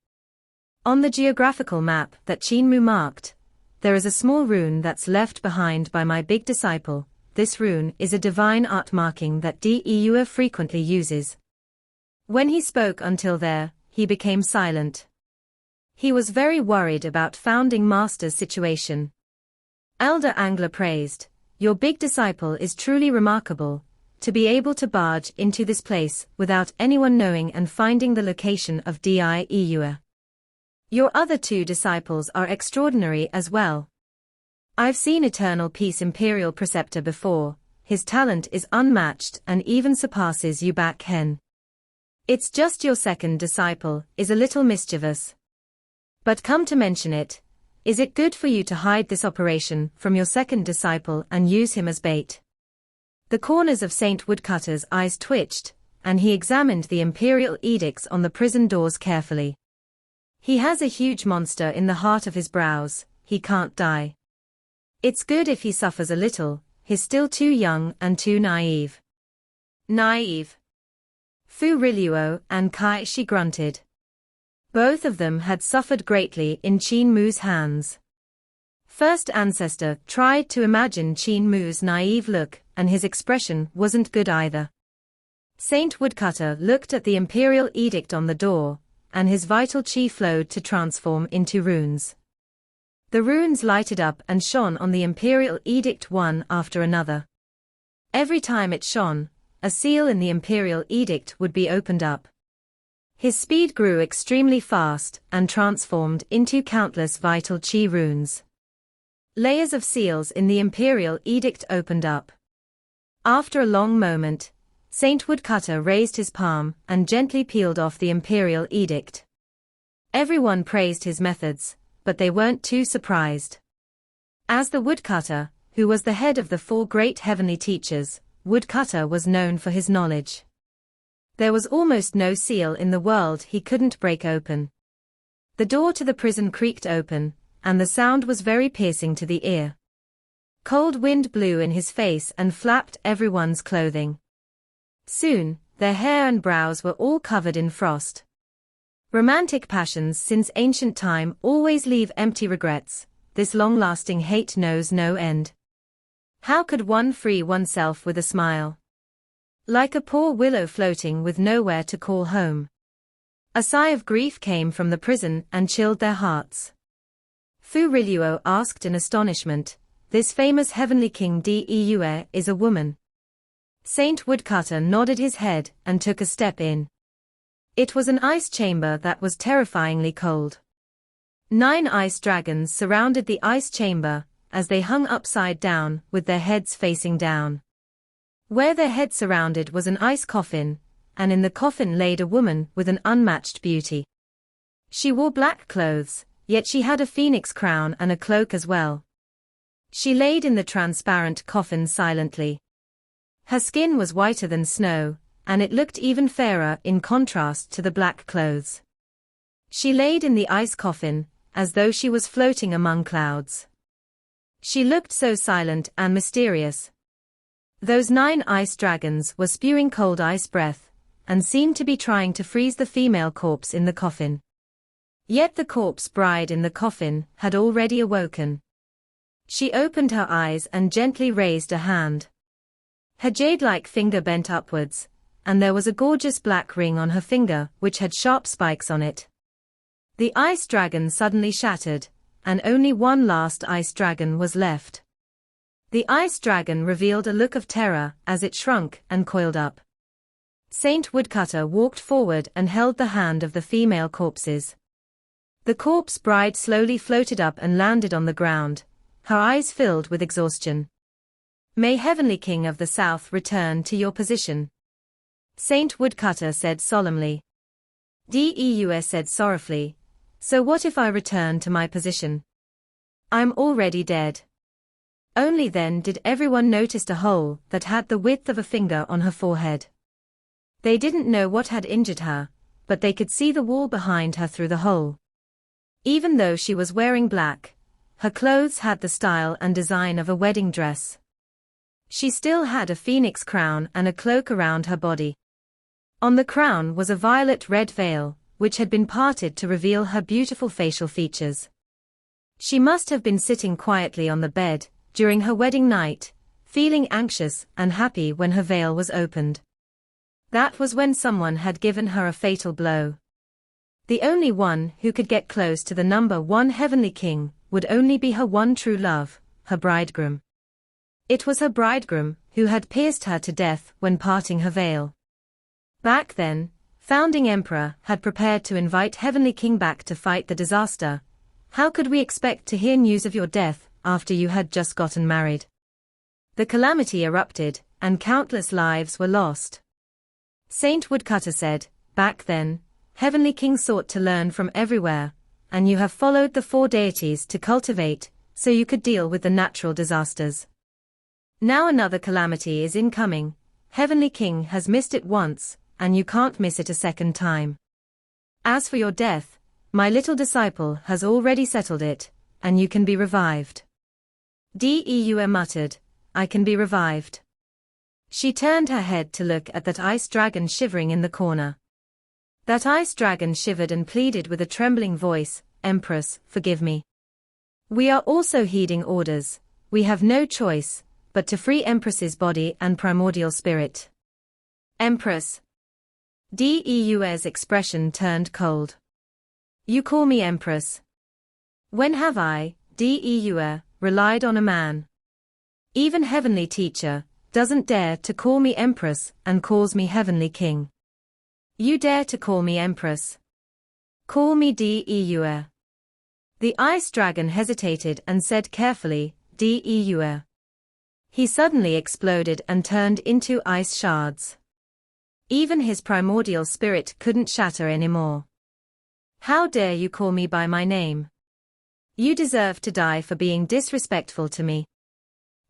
On the geographical map that Qin Mu marked, there is a small rune that's left behind by my big disciple. This rune is a divine art marking that Deua frequently uses. When he spoke until there, he became silent. He was very worried about Founding Master's situation. Elder Angler praised, "Your big disciple is truly remarkable, to be able to barge into this place without anyone knowing and finding the location of Deua. Your other 2 disciples are extraordinary as well. I've seen Eternal Peace Imperial Preceptor before, his talent is unmatched and even surpasses you back hen. It's just your second disciple is a little mischievous. But come to mention it, is it good for you to hide this operation from your second disciple and use him as bait?" The corners of Saint Woodcutter's eyes twitched, and he examined the imperial edicts on the prison doors carefully. "He has a huge monster in the heart of his brows, he can't die. It's good if he suffers a little, he's still too young and too naive." "Naive?" Fu Riluo and Kai Shi grunted. Both of them had suffered greatly in Qin Mu's hands. First ancestor tried to imagine Qin Mu's naive look, and his expression wasn't good either. Saint Woodcutter looked at the imperial edict on the door, and his vital chi flowed to transform into runes. The runes lighted up and shone on the imperial edict one after another. Every time it shone, a seal in the imperial edict would be opened up. His speed grew extremely fast and transformed into countless vital chi runes. Layers of seals in the imperial edict opened up. After a long moment, Saint Woodcutter raised his palm and gently peeled off the imperial edict. Everyone praised his methods, but they weren't too surprised. As the woodcutter, who was the head of the 4 great heavenly teachers, Woodcutter was known for his knowledge. There was almost no seal in the world he couldn't break open. The door to the prison creaked open, and the sound was very piercing to the ear. Cold wind blew in his face and flapped everyone's clothing. Soon, their hair and brows were all covered in frost. Romantic passions since ancient time always leave empty regrets. This long-lasting hate knows no end. How could one free oneself with a smile? Like a poor willow floating with nowhere to call home. A sigh of grief came from the prison and chilled their hearts. Fu Riluo asked in astonishment, "This famous heavenly king Deu is a woman?" Saint Woodcutter nodded his head and took a step in. It was an ice chamber that was terrifyingly cold. 9 ice dragons surrounded the ice chamber, as they hung upside down with their heads facing down. Where their heads surrounded was an ice coffin, and in the coffin laid a woman with an unmatched beauty. She wore black clothes, yet she had a phoenix crown and a cloak as well. She laid in the transparent coffin silently. Her skin was whiter than snow, and it looked even fairer in contrast to the black clothes. She laid in the ice coffin, as though she was floating among clouds. She looked so silent and mysterious. Those 9 ice dragons were spewing cold ice breath, and seemed to be trying to freeze the female corpse in the coffin. Yet the corpse bride in the coffin had already awoken. She opened her eyes and gently raised a hand. Her jade-like finger bent upwards, and there was a gorgeous black ring on her finger which had sharp spikes on it. The ice dragon suddenly shattered, and only one last ice dragon was left. The ice dragon revealed a look of terror as it shrunk and coiled up. Saint Woodcutter walked forward and held the hand of the female corpses. The corpse bride slowly floated up and landed on the ground, her eyes filled with exhaustion. "May Heavenly King of the South return to your position," Saint Woodcutter said solemnly. Deu said sorrowfully, "So what if I return to my position? I'm already dead." Only then did everyone notice a hole that had the width of a finger on her forehead. They didn't know what had injured her, but they could see the wall behind her through the hole. Even though she was wearing black, her clothes had the style and design of a wedding dress. She still had a phoenix crown and a cloak around her body. On the crown was a violet-red veil, which had been parted to reveal her beautiful facial features. She must have been sitting quietly on the bed during her wedding night, feeling anxious and happy when her veil was opened. That was when someone had given her a fatal blow. The only one who could get close to the number 1 heavenly king would only be her one true love, her bridegroom. It was her bridegroom who had pierced her to death when parting her veil. Back then, founding emperor had prepared to invite Heavenly King back to fight the disaster. How could we expect to hear news of your death after you had just gotten married? The calamity erupted, and countless lives were lost. Saint Woodcutter said, "Back then, Heavenly King sought to learn from everywhere, and you have followed the 4 deities to cultivate, so you could deal with the natural disasters. Now another calamity is incoming. Heavenly King has missed it once, and you can't miss it a second time. As for your death, my little disciple has already settled it, and you can be revived." Deu muttered, "I can be revived." She turned her head to look at that ice dragon shivering in the corner. That ice dragon shivered and pleaded with a trembling voice, "Empress, forgive me. We are also heeding orders. We have no choice but to free Empress's body and primordial spirit." "Empress." Deu's expression turned cold. "You call me Empress? When have I, Deu, relied on a man? Even Heavenly Teacher doesn't dare to call me Empress and calls me Heavenly King. You dare to call me Empress? Call me Deu." The ice dragon hesitated and said carefully, "Deu." He suddenly exploded and turned into ice shards. Even his primordial spirit couldn't shatter anymore. "How dare you call me by my name? You deserve to die for being disrespectful to me."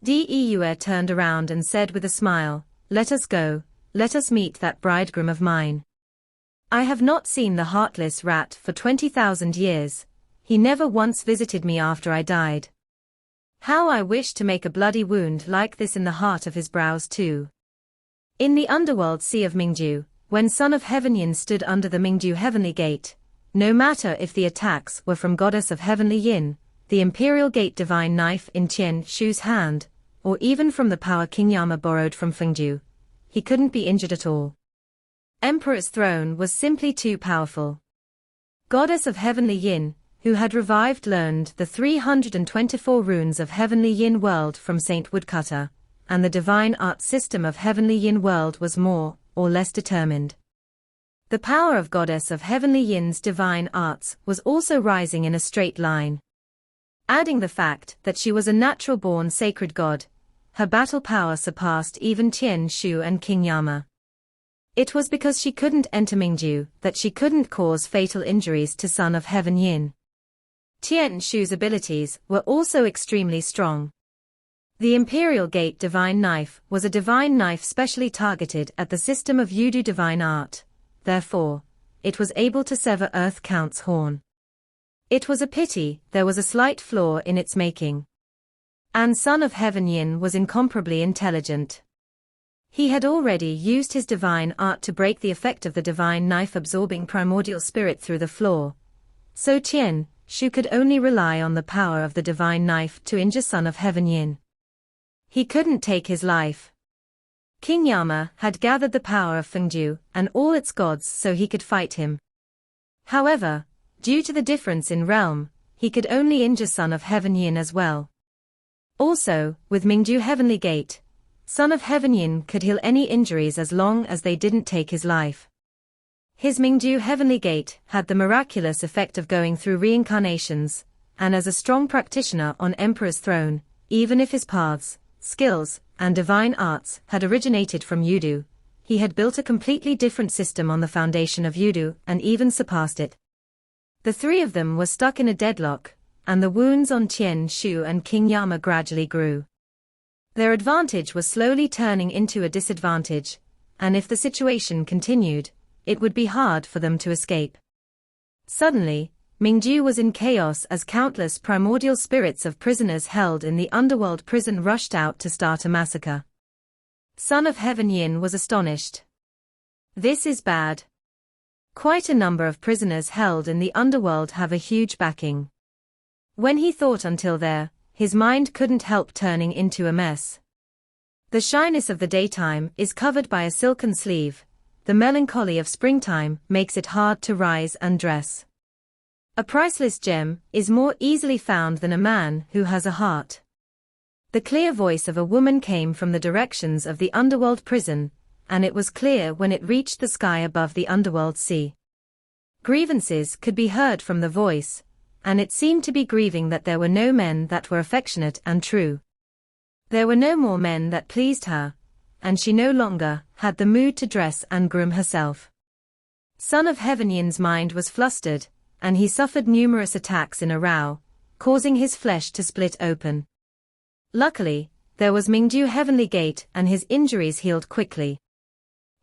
Deu turned around and said with a smile, "Let us go, let us meet that bridegroom of mine. I have not seen the heartless rat for 20,000 years. He never once visited me after I died. How I wish to make a bloody wound like this in the heart of his brows too. In the underworld sea of Mingju, when Son of Heaven Yin stood under the Mingju Heavenly Gate, no matter if the attacks were from Goddess of Heavenly Yin, the Imperial Gate Divine Knife in Qian Shu's hand, or even from the power King Yama borrowed from Fengju, he couldn't be injured at all. Emperor's throne was simply too powerful. Goddess of Heavenly Yin, who had revived, learned the 324 runes of Heavenly Yin world from Saint Woodcutter, and the divine art system of Heavenly Yin world was more or less determined. The power of Goddess of Heavenly Yin's divine arts was also rising in a straight line. Adding the fact that she was a natural-born sacred god, her battle power surpassed even Qian Shu and King Yama. It was because she couldn't enter Mingju that she couldn't cause fatal injuries to Son of Heaven Yin. Qian Shu's abilities were also extremely strong. The Imperial Gate Divine Knife was a divine knife specially targeted at the system of Yudu divine art, therefore, it was able to sever Earth Count's horn. It was a pity there was a slight flaw in its making. And Son of Heaven Yin was incomparably intelligent. He had already used his divine art to break the effect of the divine knife absorbing primordial spirit through the flaw, so Qian Shu could only rely on the power of the divine knife to injure Son of Heaven Yin. He couldn't take his life. King Yama had gathered the power of Fengju and all its gods so he could fight him. However, due to the difference in realm, he could only injure Son of Heaven Yin as well. Also, with Mingju Heavenly Gate, Son of Heaven Yin could heal any injuries as long as they didn't take his life. His Mingju Heavenly Gate had the miraculous effect of going through reincarnations, and as a strong practitioner on Emperor's throne, even if his paths, skills, and divine arts had originated from Yudu, he had built a completely different system on the foundation of Yudu and even surpassed it. The three of them were stuck in a deadlock, and the wounds on Qian Shu and King Yama gradually grew. Their advantage was slowly turning into a disadvantage, and if the situation continued, it would be hard for them to escape. Suddenly, Mingju was in chaos as countless primordial spirits of prisoners held in the underworld prison rushed out to start a massacre. Son of Heaven Yin was astonished. This is bad. Quite a number of prisoners held in the underworld have a huge backing. When he thought until there, his mind couldn't help turning into a mess. The shyness of the daytime is covered by a silken sleeve, the melancholy of springtime makes it hard to rise and dress. A priceless gem is more easily found than a man who has a heart. The clear voice of a woman came from the directions of the underworld prison, and it was clear when it reached the sky above the underworld sea. Grievances could be heard from the voice, and it seemed to be grieving that there were no men that were affectionate and true. There were no more men that pleased her, and she no longer had the mood to dress and groom herself. Son of Heaven Yin's mind was flustered, and he suffered numerous attacks in a row, causing his flesh to split open. Luckily, there was Mingju Heavenly Gate and his injuries healed quickly.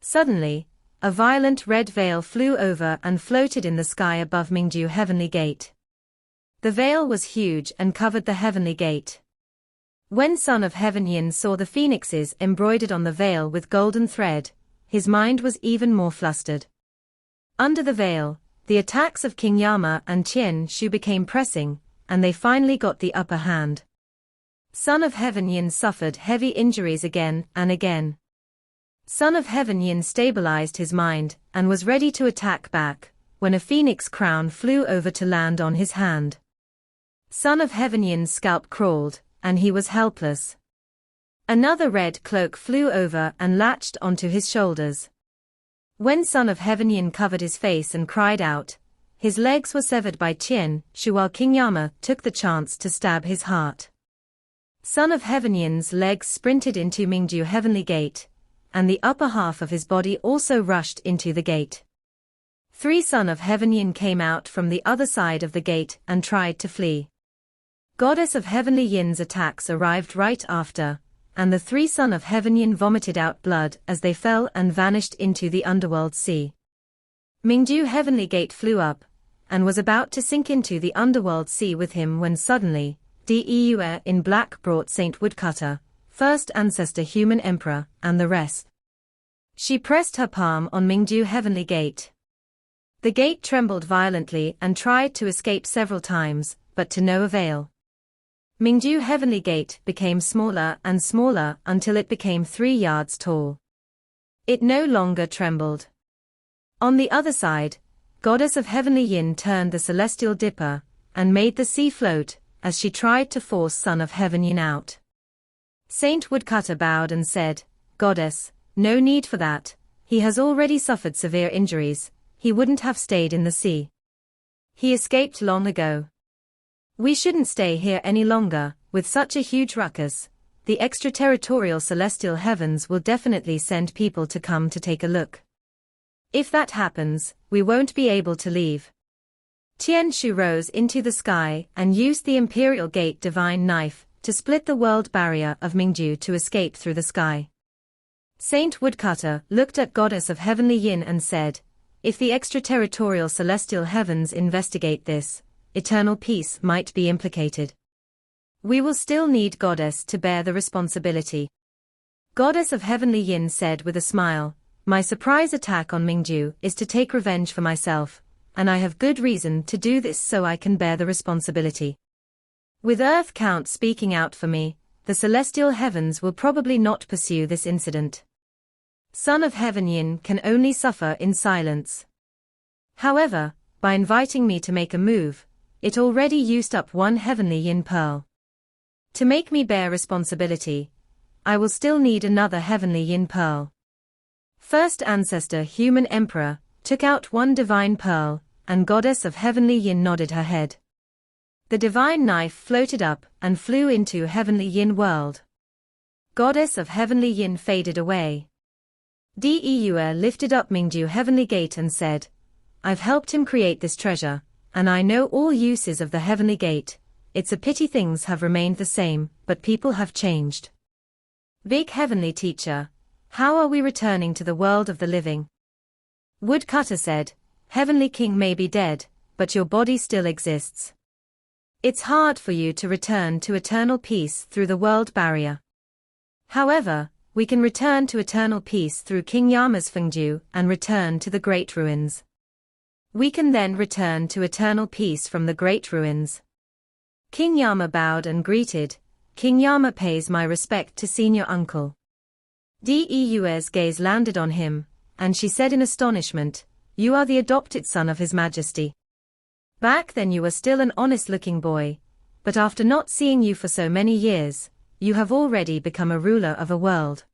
Suddenly, a violent red veil flew over and floated in the sky above Mingju Heavenly Gate. The veil was huge and covered the Heavenly Gate. When Son of Heaven Yin saw the phoenixes embroidered on the veil with golden thread, his mind was even more flustered. Under the veil, the attacks of King Yama and Qian Shu became pressing, and they finally got the upper hand. Son of Heaven Yin suffered heavy injuries again and again. Son of Heaven Yin stabilized his mind and was ready to attack back, when a phoenix crown flew over to land on his hand. Son of Heaven Yin's scalp crawled, and he was helpless. Another red cloak flew over and latched onto his shoulders. When Son of Heaven Yin covered his face and cried out, his legs were severed by Qian Shu while King Yama took the chance to stab his heart. Son of Heaven Yin's legs sprinted into Mingju Heavenly Gate, and the upper half of his body also rushed into the gate. 3 Son of Heaven Yin came out from the other side of the gate and tried to flee. Goddess of Heavenly Yin's attacks arrived right after, and the 3 Son of Heaven Yin vomited out blood as they fell and vanished into the underworld sea. Mingju Heavenly Gate flew up, and was about to sink into the underworld sea with him when suddenly, Deur in black brought Saint Woodcutter, first ancestor human emperor, and the rest. She pressed her palm on Mingju Heavenly Gate. The gate trembled violently and tried to escape several times, but to no avail. Mingju Heavenly Gate became smaller and smaller until it became 3 yards tall. It no longer trembled. On the other side, Goddess of Heavenly Yin turned the celestial dipper, and made the sea float, as she tried to force Son of Heaven Yin out. Saint Woodcutter bowed and said, "Goddess, no need for that, he has already suffered severe injuries, he wouldn't have stayed in the sea. He escaped long ago. We shouldn't stay here any longer, with such a huge ruckus. The extraterritorial celestial heavens will definitely send people to come to take a look. If that happens, we won't be able to leave." Tianshu rose into the sky and used the Imperial Gate divine knife to split the world barrier of Mingju to escape through the sky. Saint Woodcutter looked at Goddess of Heavenly Yin and said, "If the extraterritorial celestial heavens investigate this, eternal peace might be implicated. We will still need Goddess to bear the responsibility." Goddess of Heavenly Yin said with a smile, "My surprise attack on Mingju is to take revenge for myself, and I have good reason to do this so I can bear the responsibility. With Earth Count speaking out for me, the celestial heavens will probably not pursue this incident. Son of Heaven Yin can only suffer in silence. However, by inviting me to make a move, it already used up 1 Heavenly Yin pearl. To make me bear responsibility, I will still need another Heavenly Yin pearl." First ancestor human emperor took out 1 divine pearl, and Goddess of Heavenly Yin nodded her head. The divine knife floated up and flew into Heavenly Yin world. Goddess of Heavenly Yin faded away. Deur lifted up Mingju Heavenly Gate and said, "I've helped him create this treasure, and I know all uses of the Heavenly Gate. It's a pity things have remained the same, but people have changed. Big Heavenly Teacher, how are we returning to the world of the living?" Woodcutter said, "Heavenly King may be dead, but your body still exists. It's hard for you to return to eternal peace through the world barrier. However, we can return to eternal peace through King Yama's Fengju and return to the Great Ruins. We can then return to eternal peace from the Great Ruins." King Yama bowed and greeted, "King Yama pays my respect to senior uncle." Deur's gaze landed on him, and she said in astonishment, "You are the adopted son of His Majesty. Back then you were still an honest-looking boy, but after not seeing you for so many years, you have already become a ruler of a world."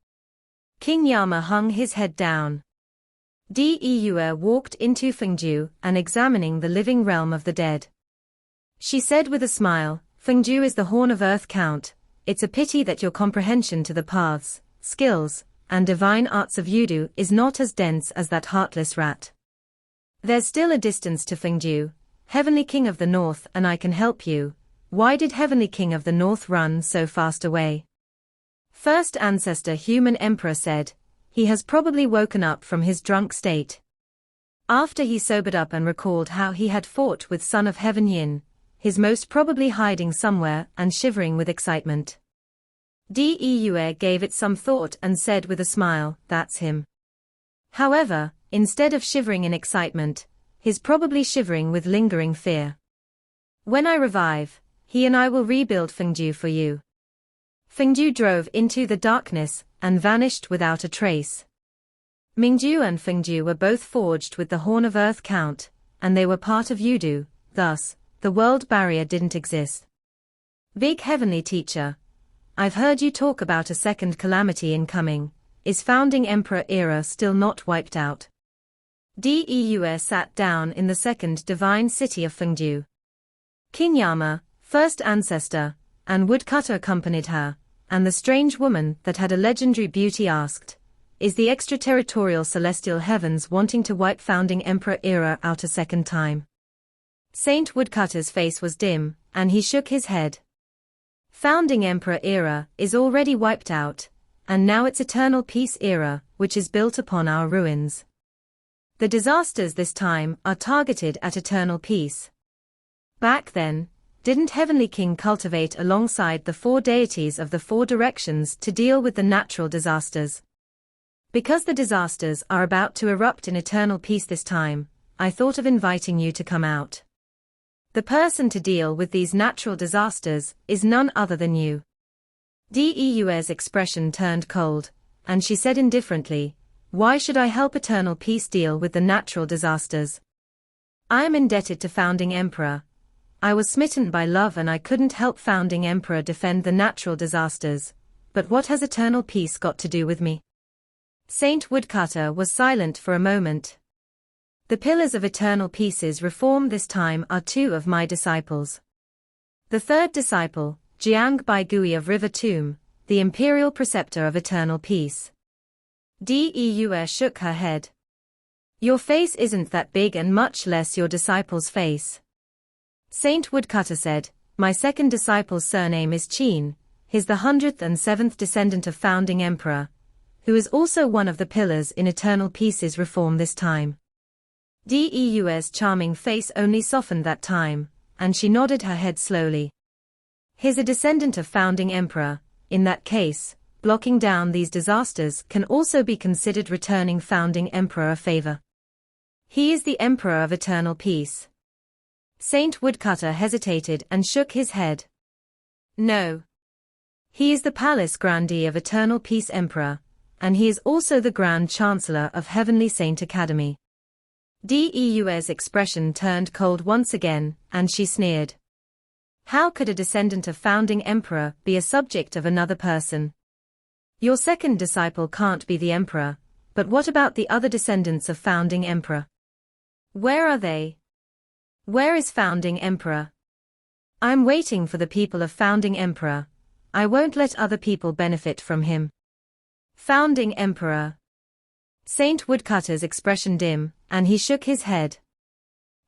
King Yama hung his head down. Deur walked into Fengju and examining the living realm of the dead. She said with a smile, "Fengju is the horn of Earth Count. It's a pity that your comprehension to the paths, skills, and divine arts of Yudu is not as dense as that heartless rat. There's still a distance to Fengju. Heavenly King of the North and I can help you. Why did Heavenly King of the North run so fast away?" First ancestor human emperor said, "He has probably woken up from his drunk state. After he sobered up and recalled how he had fought with Son of Heaven Yin, he's most probably hiding somewhere and shivering with excitement." Deur gave it some thought and said with a smile, "That's him. However, instead of shivering in excitement, he's probably shivering with lingering fear. When I revive, he and I will rebuild Fengju for you." Fengju drove into the darkness and vanished without a trace. Mingju and Fengju were both forged with the Horn of Earth Count, and they were part of Yudu, thus, the world barrier didn't exist. "Big Heavenly Teacher, I've heard you talk about a second calamity incoming. Is Founding Emperor era still not wiped out?" Deur sat down in the second divine city of Fengju. King Yama, first ancestor, and Woodcutter accompanied her, and the strange woman that had a legendary beauty asked, "Is the extraterritorial celestial heavens wanting to wipe Founding Emperor era out a second time?" Saint Woodcutter's face was dim, and he shook his head. Founding Emperor era is already wiped out, and now it's Eternal Peace era, which is built upon our ruins. The disasters this time are targeted at eternal peace. Back then, didn't Heavenly King cultivate alongside the 4 deities of the 4 directions to deal with the natural disasters? Because the disasters are about to erupt in eternal peace this time, I thought of inviting you to come out. The person to deal with these natural disasters is none other than you. Deu's expression turned cold, and she said indifferently, "Why should I help eternal peace deal with the natural disasters? I am indebted to Founding Emperor. I was smitten by love and I couldn't help Founding Emperor defend the natural disasters, but what has eternal peace got to do with me?" Saint Woodcutter was silent for a moment. The pillars of eternal peace's reform this time are 2 of my disciples. The 3rd disciple, Jiang Baigui of River Tomb, the imperial preceptor of eternal peace. Deu shook her head. "Your face isn't that big and much less your disciple's face." Saint Woodcutter said, "My 2nd disciple's surname is Qin, he's the 107th descendant of Founding Emperor, who is also one of the pillars in eternal peace's reform this time." Deu's charming face only softened that time, and she nodded her head slowly. "He's a descendant of Founding Emperor. In that case, blocking down these disasters can also be considered returning Founding Emperor a favor. He is the Emperor of Eternal Peace." Saint Woodcutter hesitated and shook his head. "No. He is the Palace Grandee of Eternal Peace Emperor, and he is also the Grand Chancellor of Heavenly Saint Academy." Deu's expression turned cold once again, and she sneered. "How could a descendant of Founding Emperor be a subject of another person? Your 2nd disciple can't be the Emperor, but what about the other descendants of Founding Emperor? Where are they? Where is Founding Emperor? I'm waiting for the people of Founding Emperor. I won't let other people benefit from him." Founding Emperor. Saint Woodcutter's expression dim, and he shook his head.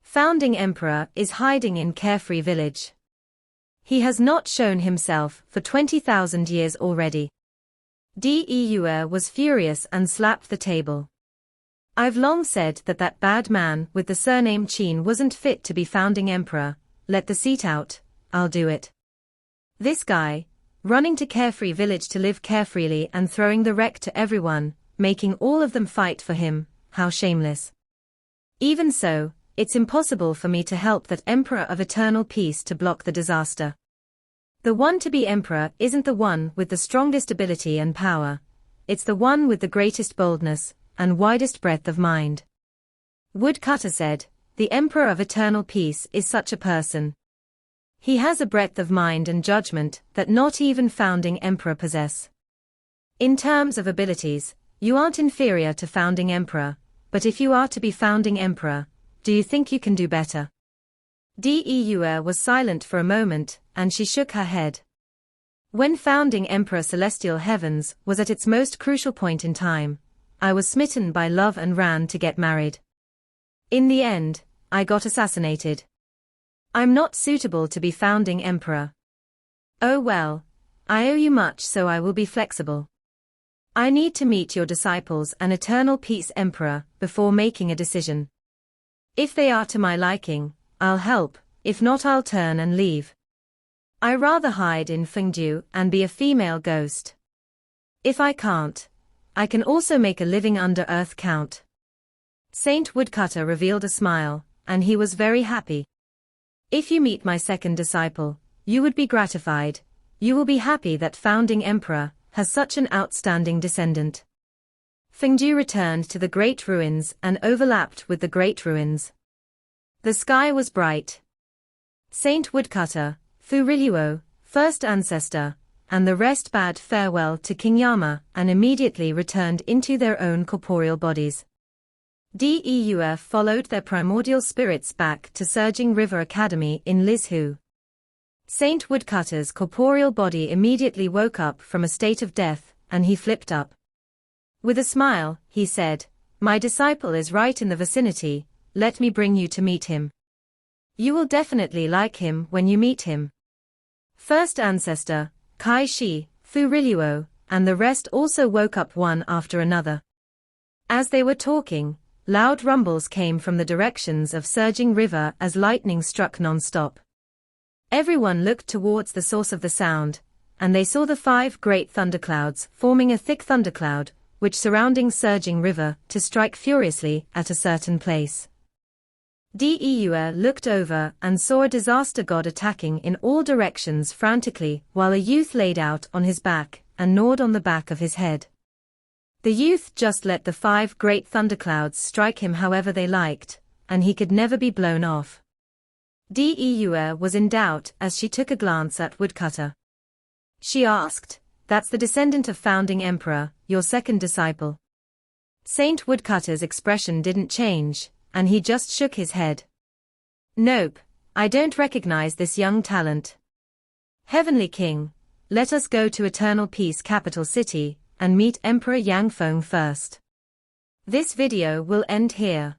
"Founding Emperor is hiding in Carefree Village. He has not shown himself for 20,000 years already." Deu was furious and slapped the table. "I've long said that that bad man with the surname Qin wasn't fit to be Founding Emperor. Let the seat out, I'll do it. This guy, running to Carefree Village to live carefreely and throwing the wreck to everyone, making all of them fight for him, how shameless. Even so, it's impossible for me to help that Emperor of Eternal Peace to block the disaster. The one to be Emperor isn't the one with the strongest ability and power, it's the one with the greatest boldness and widest breadth of mind." Woodcutter said, "The Emperor of Eternal Peace is such a person. He has a breadth of mind and judgment that not even Founding Emperor possess. In terms of abilities, you aren't inferior to Founding Emperor, but if you are to be Founding Emperor, do you think you can do better?" Deu was silent for a moment, and she shook her head. "When Founding Emperor Celestial Heavens was at its most crucial point in time, I was smitten by love and ran to get married. In the end, I got assassinated. I'm not suitable to be Founding Emperor. Oh well, I owe you much, so I will be flexible. I need to meet your disciples and Eternal Peace Emperor before making a decision. If they are to my liking, I'll help, if not I'll turn and leave. I rather hide in Fengdu and be a female ghost. If I can't, I can also make a living under earth count." Saint Woodcutter revealed a smile, and he was very happy. "If you meet my 2nd disciple, you would be gratified. You will be happy that Founding Emperor has such an outstanding descendant." Fengdu returned to the Great Ruins and overlapped with the Great Ruins. The sky was bright. Saint Woodcutter, Furiluo, 1st ancestor, and the rest bade farewell to King Yama and immediately returned into their own corporeal bodies. Deu followed their primordial spirits back to Surging River Academy in Lizhu. Saint Woodcutter's corporeal body immediately woke up from a state of death, and he flipped up. With a smile, he said, "My disciple is right in the vicinity, let me bring you to meet him. You will definitely like him when you meet him." 1st ancestor, Kai Shi, Furiluo, and the rest also woke up one after another. As they were talking, loud rumbles came from the directions of surging river as lightning struck non-stop. Everyone looked towards the source of the sound, and they saw the 5 great thunderclouds forming a thick thundercloud, which surrounding surging river, to strike furiously at a certain place. Deur looked over and saw a disaster god attacking in all directions frantically, while a youth laid out on his back and gnawed on the back of his head. The youth just let the 5 great thunderclouds strike him however they liked, and he could never be blown off. Deur was in doubt as she took a glance at Woodcutter. She asked, "That's the descendant of founding emperor, your second disciple?" Saint Woodcutter's expression didn't change, and he just shook his head. "Nope, I don't recognize this young talent. Heavenly King, let us go to Eternal Peace capital city, and meet Emperor Yangfeng first." This video will end here.